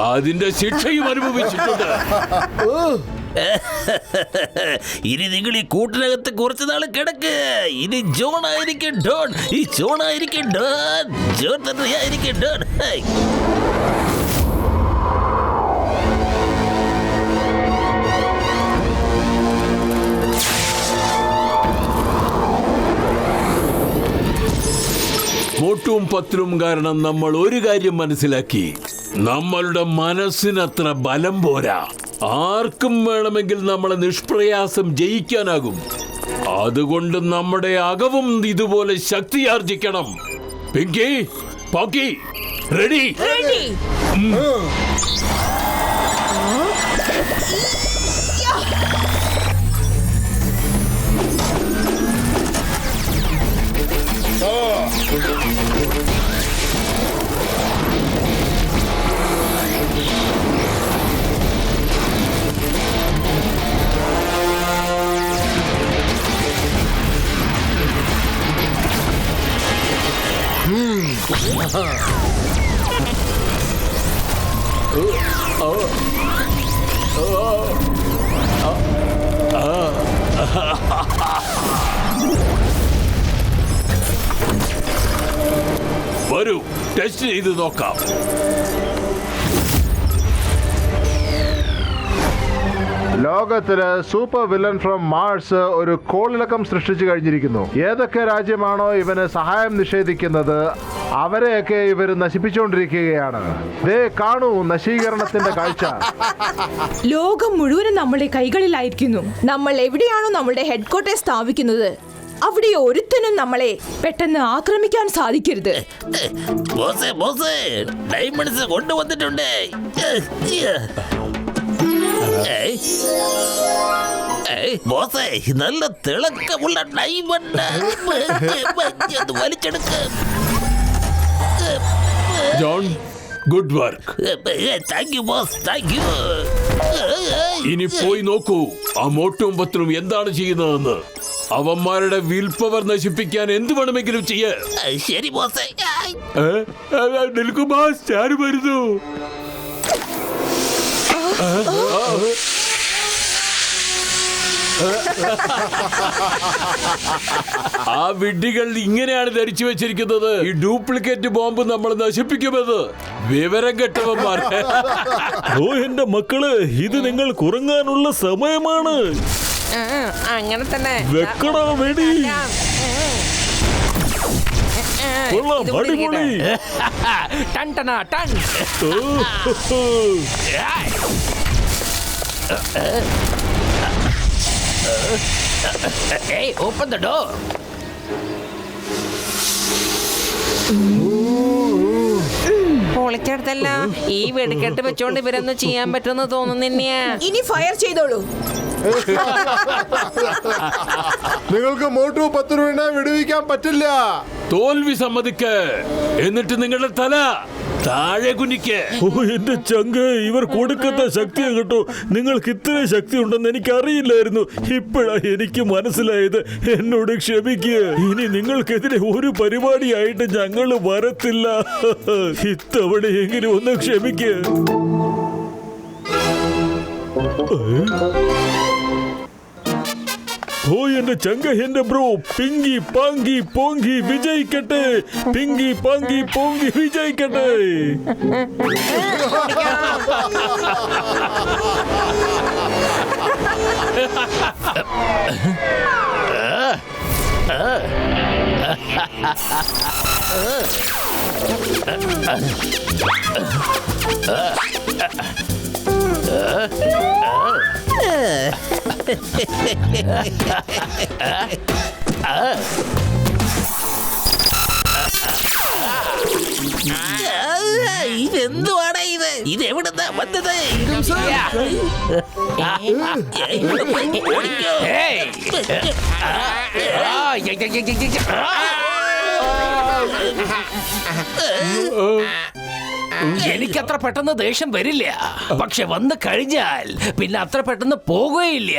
അതിന്റെ ശിക്ഷയും അനുഭവിച്ചിട്ടുണ്ട്. ഇനി നിങ്ങൾ ഈ കൂട്ടിനകത്ത് കുറച്ചു നാൾ കിടക്ക്. ഇനി ജോൺ ആയിരിക്കും ഡോൺ, ഈ ജോൺ ആയിരിക്കും ഡോൺ, ജോൺ തന്നെയായിരിക്കും ഡോൺ. മോട്ടും പത്രും കാരണം നമ്മൾ ഒരു കാര്യം മനസ്സിലാക്കി, നമ്മളുടെ മനസ്സിനത്ര ബലം പോരാ. ആർക്കും വേണമെങ്കിൽ നമ്മളെ നിഷ്പ്രയാസം ജയിക്കാനാകും. അതുകൊണ്ട് നമ്മുടെ അകവും ഇതുപോലെ ശക്തിയാർജിക്കണം. പിങ്കി, പോക്കി, റെഡി? വരൂ, ടെസ്റ്റ് ചെയ്ത് നോക്കാം. ലോകത്തില് സൂപ്പർ വില്ലൻ ഫ്രം മാർസ് ഒരു കോളിളക്കം സൃഷ്ടിച്ചു കഴിഞ്ഞിരിക്കുന്നു. ഏതൊക്കെ രാജ്യമാണോ ഇവന് സഹായം നിഷേധിക്കുന്നത് അവരെയൊക്കെ ഇവർ നശിപ്പിച്ചുകൊണ്ടിരിക്കുകയാണ്. ദേ കാണൂ നശീകരണത്തിന്റെ കാഴ്ച. ലോകം മുഴുവനും നമ്മുടെ കൈകളിലായിരിക്കുന്നു. നമ്മൾ എവിടെയാണോ നമ്മുടെ ഹെഡ്ക്വാർട്ടേഴ്സ് സ്ഥാപിക്കുന്നത് അവിടെ ഒരുത്തനും നമ്മളെ പെട്ടെന്ന് ആക്രമിക്കാൻ സാധിക്കരുത്. ഡയമണ്ട്സ് കൊണ്ടുവന്നിട്ടുണ്ട്. നല്ല തിളക്കമുള്ള ഡയമണ്ട്. വലിച്ചെടുക്ക. John, good work. Thank you boss, thank you. ഇനി പോയി നോക്കൂ ആ മോട്ടും പത്രും എന്താണ് ചെയ്യുന്നതെന്ന്. അവന്മാരുടെ വിൽ പവർ നശിപ്പിക്കാൻ എന്ത് വേണമെങ്കിലും ചെയ്യ. ശരി ബോസേ. നിൽക്കൂ ബോസ്, ഞാൻ വരുന്നു. ആ വിഡ്ഢികൾ ഇങ്ങനെയാണ് ധരിച്ചു വെച്ചിരിക്കുന്നത് ഈ ഡ്യൂപ്ലിക്കേറ്റ് ബോംബ് നമ്മൾ നശിപ്പിക്കുമെന്ന്. വിവരം കെട്ടവന്മാർ. ഓ എന്റെ മക്കള്, ഇത് നിങ്ങൾ കുറങ്ങാനുള്ള സമയമാണ്. അങ്ങനെ തന്നെ വെക്കടാ വെടി. കൊള്ളാം, അടിപൊളി. ടൺ ടണ ടൺ. Hey, open the door. പൊളിച്ചെടുത്തല്ല. ഈ വെടിക്കെട്ട് വെച്ചോണ്ട് ഇവരൊന്നും ചെയ്യാൻ പറ്റുമെന്ന് തോന്നുന്നില്ല. ഇനി ഫയർ ചെയ്തോളൂ. നിങ്ങൾക്ക് മോട്ടു 10 രൂപ വിടുവിക്കാൻ പറ്റില്ല. തോൽവി സമ്മതിക്ക്, എന്നിട്ട് നിങ്ങളുടെ തല താഴെ കുനിക്ക്. ഓ എന്റെ ചങ്ക്, ഇവർ കൊടുക്കുന്ന ശക്തിയെ കേട്ടോ. നിങ്ങൾക്ക് ഇത്ര ശക്തി ഉണ്ടെന്ന് എനിക്ക് അറിയില്ലായിരുന്നു. ഇപ്പോഴാ എനിക്ക് മനസ്സിലായത്. എന്നോട് ക്ഷമിക്കുക. ഇനി നിങ്ങൾക്കെതിരെ ഒരു പരിപാടിയായിട്ട് ഞങ്ങൾ വരത്തില്ല. ഇത്തവണയെങ്കിലും ഒന്ന് ക്ഷമിക്കുക. ഓ എന്റെ ചങ്ക, എന്റെ ബ്രോ. പിങ്കി പാങ്കി പോങ്കി വിജയിക്കട്ടെ. പിങ്കി പാങ്കി പോങ്കി വിജയിക്കട്ടെ. ഇതെന്തുവാണ് ഇത്? ഇത് എവിടുന്നാ വന്നത്? എനിക്കത്ര പെട്ടെന്ന് ദേഷ്യം വരില്ല, പക്ഷെ വന്നു കഴിഞ്ഞാൽ പിന്നെ അത്ര പെട്ടെന്ന് പോകുകയില്ല.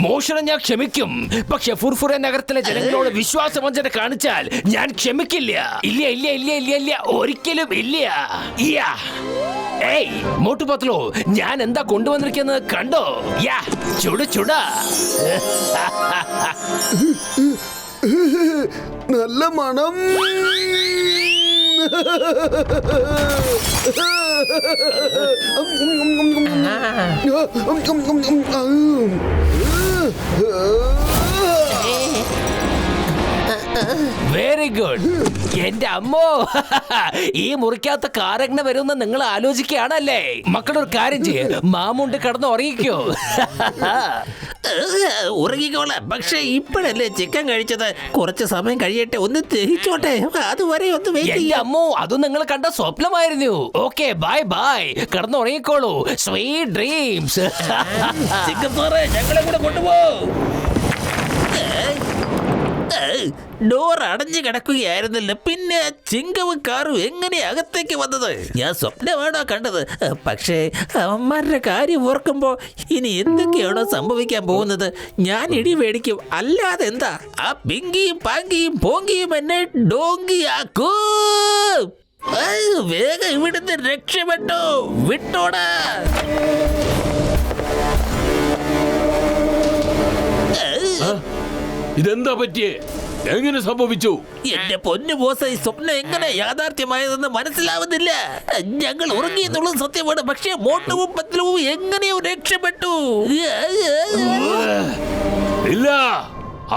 മോഷണം ഞാൻ ക്ഷമിക്കും, പക്ഷെ ഫുർഫുറെ നഗരത്തിലെ ജനങ്ങളോട് വിശ്വാസവഞ്ചന കാണിച്ചാൽ ഞാൻ ക്ഷമിക്കില്ല. ഇല്ല ഇല്ല ഇല്ല ഇല്ല ഇല്ല, ഒരിക്കലും ഇല്ല. ഏയ് മോട്ടു പത്ലു, ഞാൻ എന്താ കൊണ്ടുവന്നിരിക്കുന്നത് കണ്ടോ? യാ ചുട ചുട. നല്ല മണം. Very good. എന്റെ അമ്മോ, ഈ മുറിക്കകത്ത് കാരെങ്ങനെ വരുമെന്ന് നിങ്ങൾ ആലോചിക്കുകയാണല്ലേ? മക്കളൊരു കാര്യം ചെയ്യ്, മാമുണ്ട് കിടന്ന് ഉറങ്ങിക്കോ. ഉറങ്ങിക്കോളാം, പക്ഷെ ഇപ്പോഴല്ലേ ചിക്കൻ കഴിച്ചത്. കുറച്ച് സമയം കഴിയട്ടെ, ഒന്ന് ദഹിച്ചോട്ടെ, അതുവരെ ഒന്ന് വെയിറ്റ് ചെയ്യാം. അമ്മോ, അത് നിങ്ങൾ കണ്ട സ്വപ്നമായിരുന്നു. ഓക്കെ, ബൈ ബൈ, കിടന്ന് ഉറങ്ങിക്കോളൂ. Sweet dreams. ചിക്കൻ സാറേ, ഞങ്ങളെ കൂടെ കൊണ്ടുപോകും. ഡോർ അടഞ്ഞു കിടക്കുകയായിരുന്നല്ലോ, പിന്നെ ചിങ്കവും കാറും എങ്ങനെ അകത്തേക്ക് വന്നത്? ഞാൻ സ്വപ്നമാണോ കണ്ടത്? പക്ഷേ അവന്മാരുടെ കാര്യം ഓർക്കുമ്പോ ഇനി എന്തൊക്കെയാണോ സംഭവിക്കാൻ പോകുന്നത്? ഞാൻ ഇടി മേടിക്കും, അല്ലാതെ എന്താ? ആ പിങ്കിയും പാങ്കിയും പോങ്കിയും എന്നെ ഡോങ്കിയാക്കൂ. വേഗം ഇവിടുന്ന് രക്ഷപ്പെട്ടോ, വിട്ടോടാ. ഇതെന്താ പറ്റിയേ? എങ്ങനെ സംഭവിച്ചു? എന്റെ പൊന്നു ബോസ്, ഈ സ്വപ്നം എങ്ങനെ യാഥാർത്ഥ്യമായതെന്ന് മനസ്സിലാവുന്നില്ല. ഞങ്ങൾ ഉറങ്ങിയെന്നുള്ളത് സത്യമാണ്, പക്ഷേ മോട്ടുവും പത്ലുവും എങ്ങനെയോ രക്ഷപ്പെട്ടു. ഇല്ല,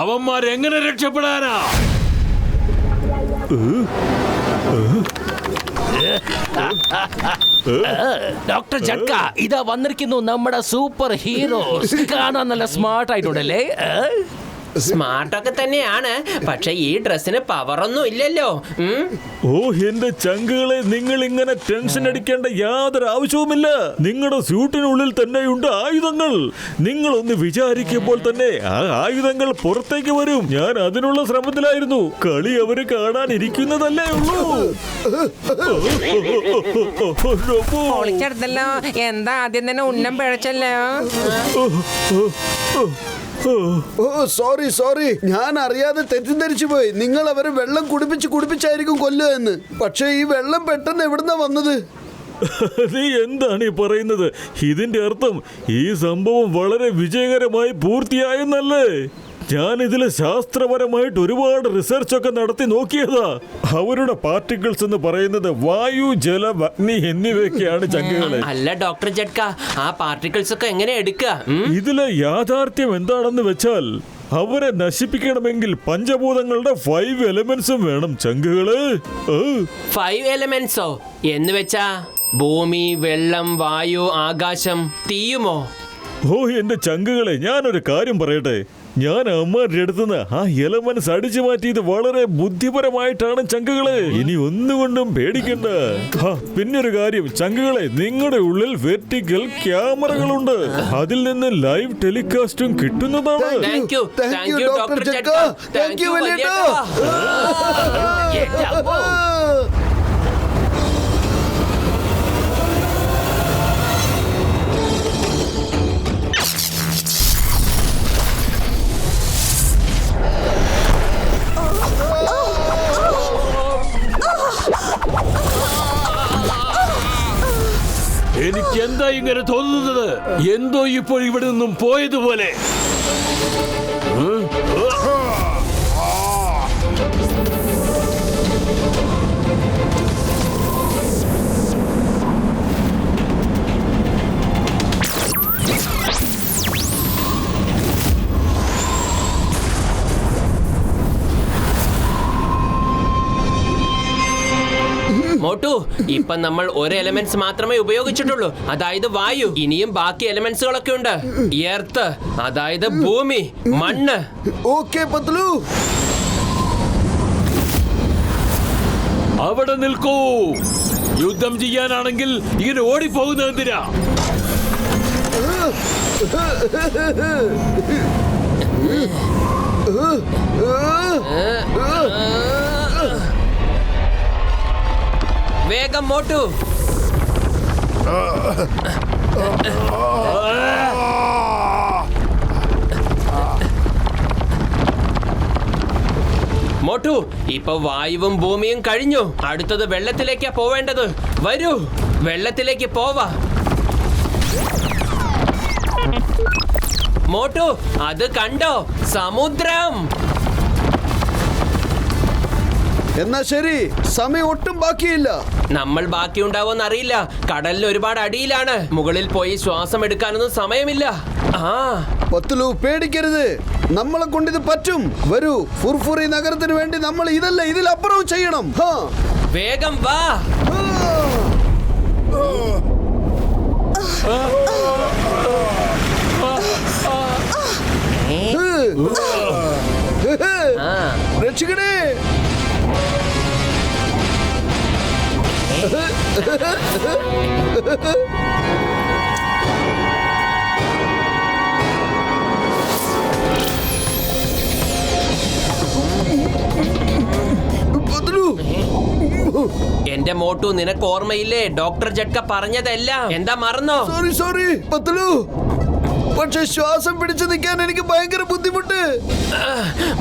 അവന്മാരെങ്ങനെ രക്ഷപ്പെടാനാ? ഡോക്ടർ ജഡ്ക, ഇതാ വന്നിരിക്കുന്നു നമ്മുടെ സൂപ്പർ ഹീറോസ്. കാണാൻ നല്ല സ്മാർട്ട് ആയിട്ടുണ്ടല്ലേ? സ്മാർട്ടൊക്കെ തന്നെയാണ്, പക്ഷെ ഈ ഡ്രസ്സിന് പവറൊന്നും ഇല്ലല്ലോ. ഓ എന്റെ ചങ്കുകളെ, നിങ്ങൾ ഇങ്ങനെ ടെൻഷൻ അടിക്കേണ്ട യാതൊരു ആവശ്യവുമില്ല. നിങ്ങളുടെ സ്യൂട്ടിനുള്ളിൽ തന്നെയുണ്ട് ആയുധങ്ങൾ. നിങ്ങളൊന്ന് വിചാരിക്കുമ്പോൾ തന്നെ ആ ആയുധങ്ങൾ പുറത്തേക്ക് വരും. ഞാൻ അതിനുള്ള ശ്രമത്തിലായിരുന്നു. കളി അവര് കാണാനിരിക്കുന്നതല്ലേ ഉള്ളൂ. പൊളിച്ചെടുത്തല്ലോ. എന്താ ആദ്യം തന്നെ ഉന്നം പിഴച്ചല്ലോ. സോറി, ഞാൻ അറിയാതെ തെറ്റിദ്ധരിച്ചു പോയി. നിങ്ങൾ അവരെ വെള്ളം കുടിപ്പിച്ചായിരിക്കും കൊല്ലുക എന്ന്. പക്ഷെ ഈ വെള്ളം പെട്ടെന്ന് എവിടുന്നാ വന്നത്? നീ എന്താണ് ഈ പറയുന്നത്? ഇതിന്റെ അർത്ഥം ഈ സംഭവം വളരെ വിജയകരമായി പൂർത്തിയായെന്നല്ലേ? ഞാൻ ഇതില് ശാസ്ത്രപരമായിട്ട് ഒരുപാട് റിസർച്ച് ഒക്കെ നടത്തി നോക്കിയതാ. അവരുടെ പാർട്ടിക്കിൾസ് എന്ന് പറയുന്നത് വായു, ജലം, അഗ്നി എന്നിവയൊക്കെയാണ് ചങ്കുകളെ. അല്ല ഡോക്ടർ ജഡ്ക, ആ പാർട്ടിക്കിൾസ് ഒക്കെ എങ്ങനെ എടുക്കുക? ഇതിലെ യാഥാർത്ഥ്യം എന്താണെന്ന് വെച്ചാൽ, അവരെ നശിപ്പിക്കണമെങ്കിൽ പഞ്ചഭൂതങ്ങളുടെ 5 എലമെന്റ്സും വേണം ചങ്കുകള്. 5 എലമെന്റ്സോ എന്ന് വെച്ചാ ഭൂമി, വെള്ളം, വായു, ആകാശം, തീയുമോ? ഓ എന്റെ ചങ്കുകളെ, ഞാനൊരു കാര്യം പറയട്ടെ. ഞാൻ അമ്മയുടെ അടുത്തുനിന്ന് ആ എലമെന്റ്സ് അടിച്ചു മാറ്റിയത് വളരെ ബുദ്ധിപരമായിട്ടാണ് ചങ്കുകളെ. ഇനി ഒന്നുകൊണ്ടും പേടിക്കണ്ട. പിന്നൊരു കാര്യം ചങ്കുകളെ, നിങ്ങളുടെ ഉള്ളിൽ വെർട്ടിക്കൽ ക്യാമറകളുണ്ട്. അതിൽ നിന്ന് ലൈവ് ടെലികാസ്റ്റും കിട്ടുന്നതാണ്. ഡോക്ടർ ജഡ്ക. എനിക്ക് എന്താ ഇങ്ങനെ തോന്നുന്നത്? എന്തോ ഇപ്പോൾ ഇവിടെ നിന്നും പോയതുപോലെ. മോട്ടു, ഇപ്പൊ നമ്മൾ ഒരു എലമെന്റ്സ് മാത്രമേ ഉപയോഗിച്ചിട്ടുള്ളൂ, അതായത് വായു. ഇനിയും ബാക്കി എലമെന്റ്സുകളൊക്കെ ഉണ്ട്. എർത്ത്, അതായത് ഭൂമി, മണ്ണ്. ഓക്കേ പത്ലു. അവിടെ നിൽക്കൂ. യുദ്ധം ചെയ്യാനാണെങ്കിൽ ഇങ്ങനെ ഓടിപ്പോകുന്നത് എന്തിനാ? വേഗം മോട്ടു. മോട്ടു, ഇപ്പൊ വായുവും ഭൂമിയും കഴിഞ്ഞു. അടുത്തത് വെള്ളത്തിലേക്കാ പോവേണ്ടത്. വരൂ, വെള്ളത്തിലേക്ക് പോവാ. മോട്ടു, അത് കണ്ടോ? സമുദ്രം. എന്നാ ശരി, സമയം ഒട്ടും ബാക്കിയില്ല. നമ്മൾ ബാക്കിയുണ്ടാവോന്ന് അറിയില്ല. കടലിൽ ഒരുപാട് അടിയിലാണ്. മുകളിൽ പോയി ശ്വാസം എടുക്കാനൊന്നും സമയമില്ല. പത്തുലു, പേടിക്കരുത്. നമ്മളെ കൊണ്ട് ഇത് പറ്റും. വരൂ, ഫുർഫുറി നഗരത്തിന് വേണ്ടി നമ്മൾ ഇതല്ല ഇതിലപ്പുറവും ചെയ്യണം. വേഗം വാ. രക്ഷിക്കണേ. എന്റെ മോട്ടു, നിനക്ക് ഓർമ്മയില്ലേ ഡോക്ടർ ജഡ്ക പറഞ്ഞതെല്ലാം? എന്താ മറന്നോ? സോറി പത്തുലു, പക്ഷെ ശ്വാസം പിടിച്ചു നിൽക്കാൻ എനിക്ക് ഭയങ്കര ബുദ്ധിമുട്ട്.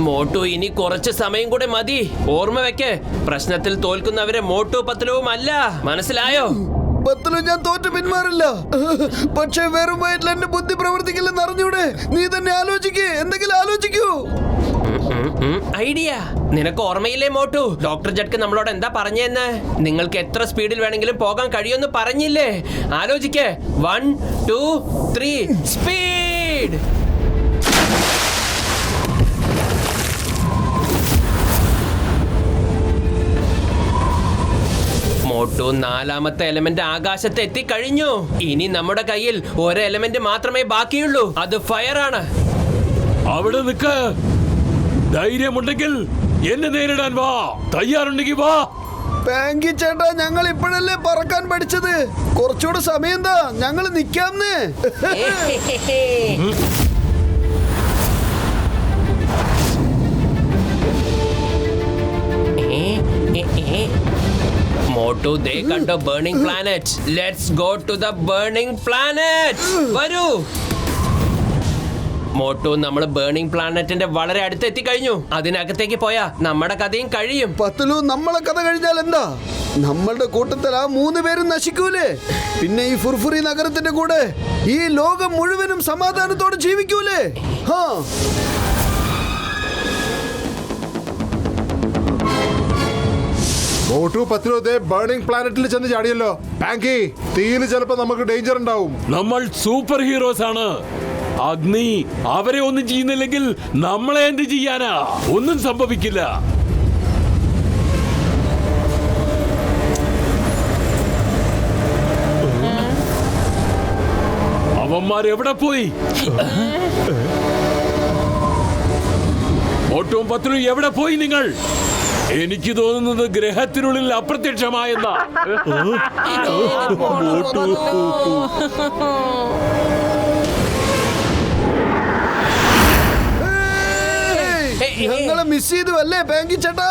മോട്ടു, ഇനി കുറച്ച് സമയം കൂടെ മതി. ഓർമ്മ വെക്ക്, പ്രശ്നത്തിൽ തോൽക്കുന്നവരെ മോട്ടു പത്തുലുവും അല്ല. മനസ്സിലായോ? പത്തുലു, ഞാൻ തോറ്റു പിന്മാറില്ല. പക്ഷെ വെറും വയറ്റിൽ എന്റെ ബുദ്ധി പ്രവർത്തിക്കില്ലെന്ന് അറിഞ്ഞൂടെ? നീ തന്നെ ആലോചിക്കേ, എന്തെങ്കിലും ആലോചിക്കൂ. ഐഡിയ. നിനക്ക് ഓർമ്മയില്ലേ മോട്ടു, ഡോക്ടർ ജഡ്ക നമ്മളോട് എന്താ പറഞ്ഞെന്ന്? നിങ്ങൾക്ക് എത്ര സ്പീഡിൽ വേണമെങ്കിലും പോകാൻ കഴിയുമെന്ന് പറഞ്ഞില്ലേ? ആലോചിക്കേ. 1 2 3 സ്പീഡ്. മോട്ടു, 4ാമത്തെ എലമെന്റ് ആകാശത്ത് എത്തിക്കഴിഞ്ഞു. ഇനി നമ്മുടെ കയ്യിൽ ഒരു എലമെന്റ് മാത്രമേ ബാക്കിയുള്ളൂ. അത് ഫയർ ആണ്. അവിടെ നിൽക്ക്. ധൈര്യമുണ്ടെങ്കിൽ എന്നെ നേരിടാൻ വാ. തയ്യാറുണ്ടെങ്കിൽ വാ. പാങ്കി ചേട്ടാ, ഞങ്ങൾ ഇപ്പോഴല്ലേ പറക്കാൻ പഠിച്ചത്. കുറച്ചുകൂടെ സമയം എന്താ, ഞങ്ങൾ നിക്കാന്ന്. മോട്ടു, ദേ കണ്ടോ burning planet. Let's go to the burning planet. വരൂ മോട്ടു, നമ്മൾ ബേണിംഗ് പ്ലാനറ്റിന്റെ വളരെ അടുത്ത് എത്തിക്കഴിഞ്ഞു. അതിനകത്തേക്ക് പോയാ നമ്മുടെ കഥയും കഴിയും. പത്തുലു, നമ്മളെ കഥ കഴിഞ്ഞാൽ എന്താ? നമ്മളുടെ കൂട്ടത്തിൽ ആ 3 പേരും നശിക്കൂലേ? പിന്നെ ഈ ഫുർഫുറി നഗരത്തിന്റെ കൂടെ ഈ ലോകം മുഴുവനും സമാധാനത്തോടെ ജീവിക്കൂലേ? മോട്ടു പത്തുലു ബേണിംഗ് പ്ലാനറ്റിൽ ചെന്ന് ചാടിയല്ലോ. പാങ്കി, തീയിൽ ചിലപ്പോ നമുക്ക് ഡേഞ്ചർ ഉണ്ടാവും. നമ്മൾ സൂപ്പർ ഹീറോസ് ആണ്. അഗ്നി അവരെ ഒന്നും ചെയ്യുന്നില്ലെങ്കിൽ നമ്മളെ എന്ത് ചെയ്യാനാ? ഒന്നും സംഭവിക്കില്ല. അവന്മാർ എവിടെ പോയി? മോട്ടും പത്തുലും എവിടെ പോയി നിങ്ങൾ? എനിക്ക് തോന്നുന്നത് ഗ്രഹത്തിനുള്ളിൽ അപ്രത്യക്ഷമായെന്നാ. ഞങ്ങളെ മിസ് ചെയ്തു അല്ലേ പാങ്കി ചേട്ടാ?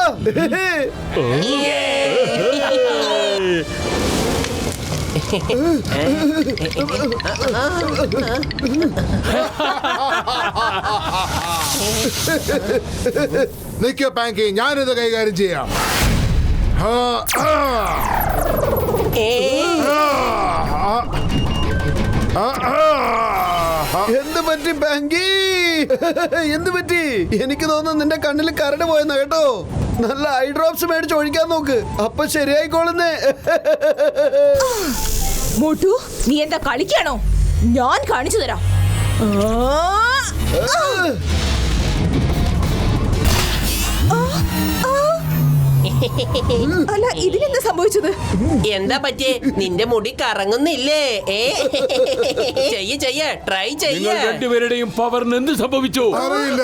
നിക്കോ പാങ്കി, ഞാനിത് കൈകാര്യം ചെയ്യാം. എന്ത് പറ്റി പാങ്കി? എന്ത് പറ്റി? എനിക്ക് തോന്നുന്നു നിന്റെ കണ്ണിൽ കരട് പോയെന്നാ കേട്ടോ. നല്ല ഐ ഡ്രോപ്സ് മേടിച്ച് ഒഴിക്കാൻ നോക്ക്, അപ്പൊ ശരിയായിക്കോളുന്നേ. മോട്ടു, നീ എന്താ കളിക്കാണോ? ഞാൻ കാണിച്ചു തരാം. അല്ല, ഇതിനെന്താ സംഭവിച്ചത്? എന്താ പറ്റിയേ? നിന്റെ മുടി കറങ്ങുന്നില്ലേ? ചെയ്യ ട്രൈ ചെയ്യ. രണ്ടുപേരുടെയും പവറിന് എന്ത് സംഭവിച്ചു? അറിയില്ല.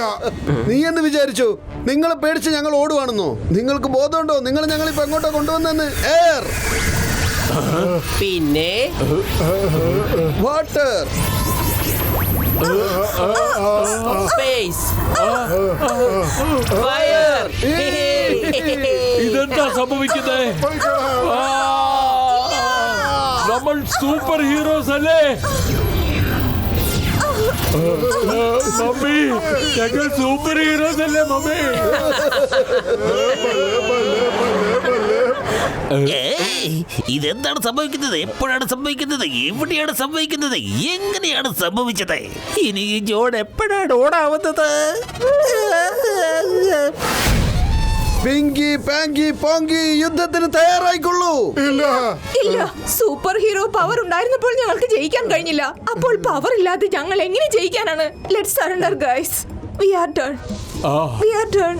നീ എന്ത് വിചാരിച്ചു? നിങ്ങളെ പേടിച്ച് ഞങ്ങൾ ഓടുവാണെന്നോ? നിങ്ങൾക്ക് ബോധമുണ്ടോ നിങ്ങൾ ഞങ്ങളിപ്പോ എങ്ങോട്ടാ കൊണ്ടുവന്നെന്ന്? എയർ, പിന്നെ വാട്ടർ, സ്പേസ്, ഫയർ. ഇതെന്താ സംഭവിക്കുന്നത്? നമ്മൾ നമ്മൾ സൂപ്പർ ഹീറോസ് അല്ലേ? മമ്മി, ഞങ്ങൾ സൂപ്പർ ഹീറോസ് അല്ലേ മമ്മി? ഇതെന്താണ് സംഭവിക്കുന്നത്? എപ്പോഴാണ് സംഭവിക്കുന്നത്? എവിടെയാണ് സംഭവിക്കുന്നത്? എങ്ങനെയാണ് സംഭവിച്ചത്? ഇനി ഈ ജോൺ എപ്പോഴാണ് ഓടാവുന്നത്? പിങ്കി പാങ്കി പോങ്കി യുദ്ധത്തിന് തയ്യാറായിക്കൊള്ളൂ. ഇല്ല, സൂപ്പർ ഹീറോ പവർ ഉണ്ടായിരുന്നപ്പോൾ ഞങ്ങൾക്ക് ജയിക്കാൻ കഴിഞ്ഞില്ല. അപ്പോൾ പവർ ഇല്ലാതെ ഞങ്ങൾ എങ്ങനെ ജയിക്കാനാണ്? Let's surrender guys. We are done. We are done.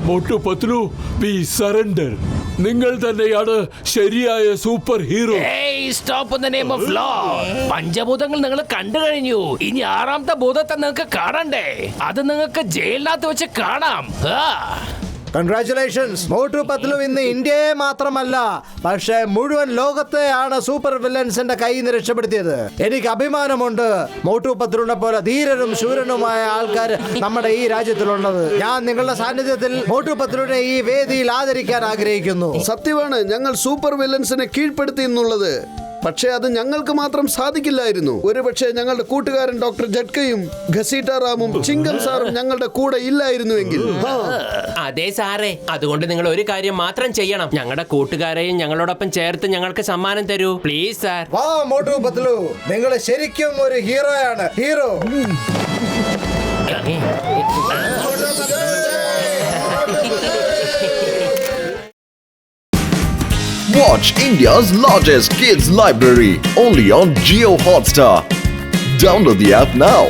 Motu Patlu, we surrender. നിങ്ങൾ തന്നെയാണ് ശരിയായ superhero. Stop in the name of law. പഞ്ചഭൂതങ്ങൾ നിങ്ങൾ കണ്ടു കഴിഞ്ഞു. ഇനി ആറാമത്തെ ഭൂതത്തെ നിങ്ങൾക്ക് കാണണ്ടേ? അത് നിങ്ങൾക്ക് ജയിലിനകത്ത് വെച്ച് കാണാം. കൺഗ്രാറ്റുലേഷൻസ്. മോട്ടു പത്ലു ഇന്ന് ഇന്ത്യയെ മാത്രമല്ല, പക്ഷേ മുഴുവൻ ലോകത്തെയാണ് സൂപ്പർ വില്ലൻസിന്റെ കയ്യിൽ നിന്ന് രക്ഷപ്പെടുത്തിയത്. എനിക്ക് അഭിമാനമുണ്ട് മോട്ടു പത്ലുവിനെ പോലെ ധീരനും ശൂരനുമായ ആൾക്കാർ നമ്മുടെ ഈ രാജ്യത്തിലുള്ളത്. ഞാൻ നിങ്ങളുടെ സാന്നിധ്യത്തിൽ മോട്ടു പത്ലുവിനെ ഈ വേദിയിൽ ആദരിക്കാൻ ആഗ്രഹിക്കുന്നു. സത്യമാണ്, ഞങ്ങൾ സൂപ്പർ വില്ലൻസിനെ കീഴ്പ്പെടുത്തി എന്നുള്ളത്. പക്ഷേ അത് ഞങ്ങൾക്ക് മാത്രം സാധിക്കില്ലായിരുന്നു. ഒരുപക്ഷെ ഞങ്ങളുടെ കൂട്ടുകാരൻ ഡോക്ടർ ജഡ്കയും ഘസീറ്റ റാമും ചിങ്കം സാറും ഞങ്ങളുടെ കൂടെ ഇല്ലായിരുന്നുവെങ്കിൽ. അതെ സാറേ, അതുകൊണ്ട് നിങ്ങൾ ഒരു കാര്യം മാത്രം ചെയ്യണം. ഞങ്ങളുടെ കൂട്ടുകാരെയും ഞങ്ങളോടൊപ്പം ചേർത്ത് ഞങ്ങൾക്ക് സമ്മാനം തരൂ പ്ലീസ് സാർ. വാ മോട്ടു പത്ലു, നിങ്ങൾ ശരിക്കും ഒരു ഹീറോയാണ്. Hero. Watch India's largest kids library only on Jio Hotstar. Download the app now.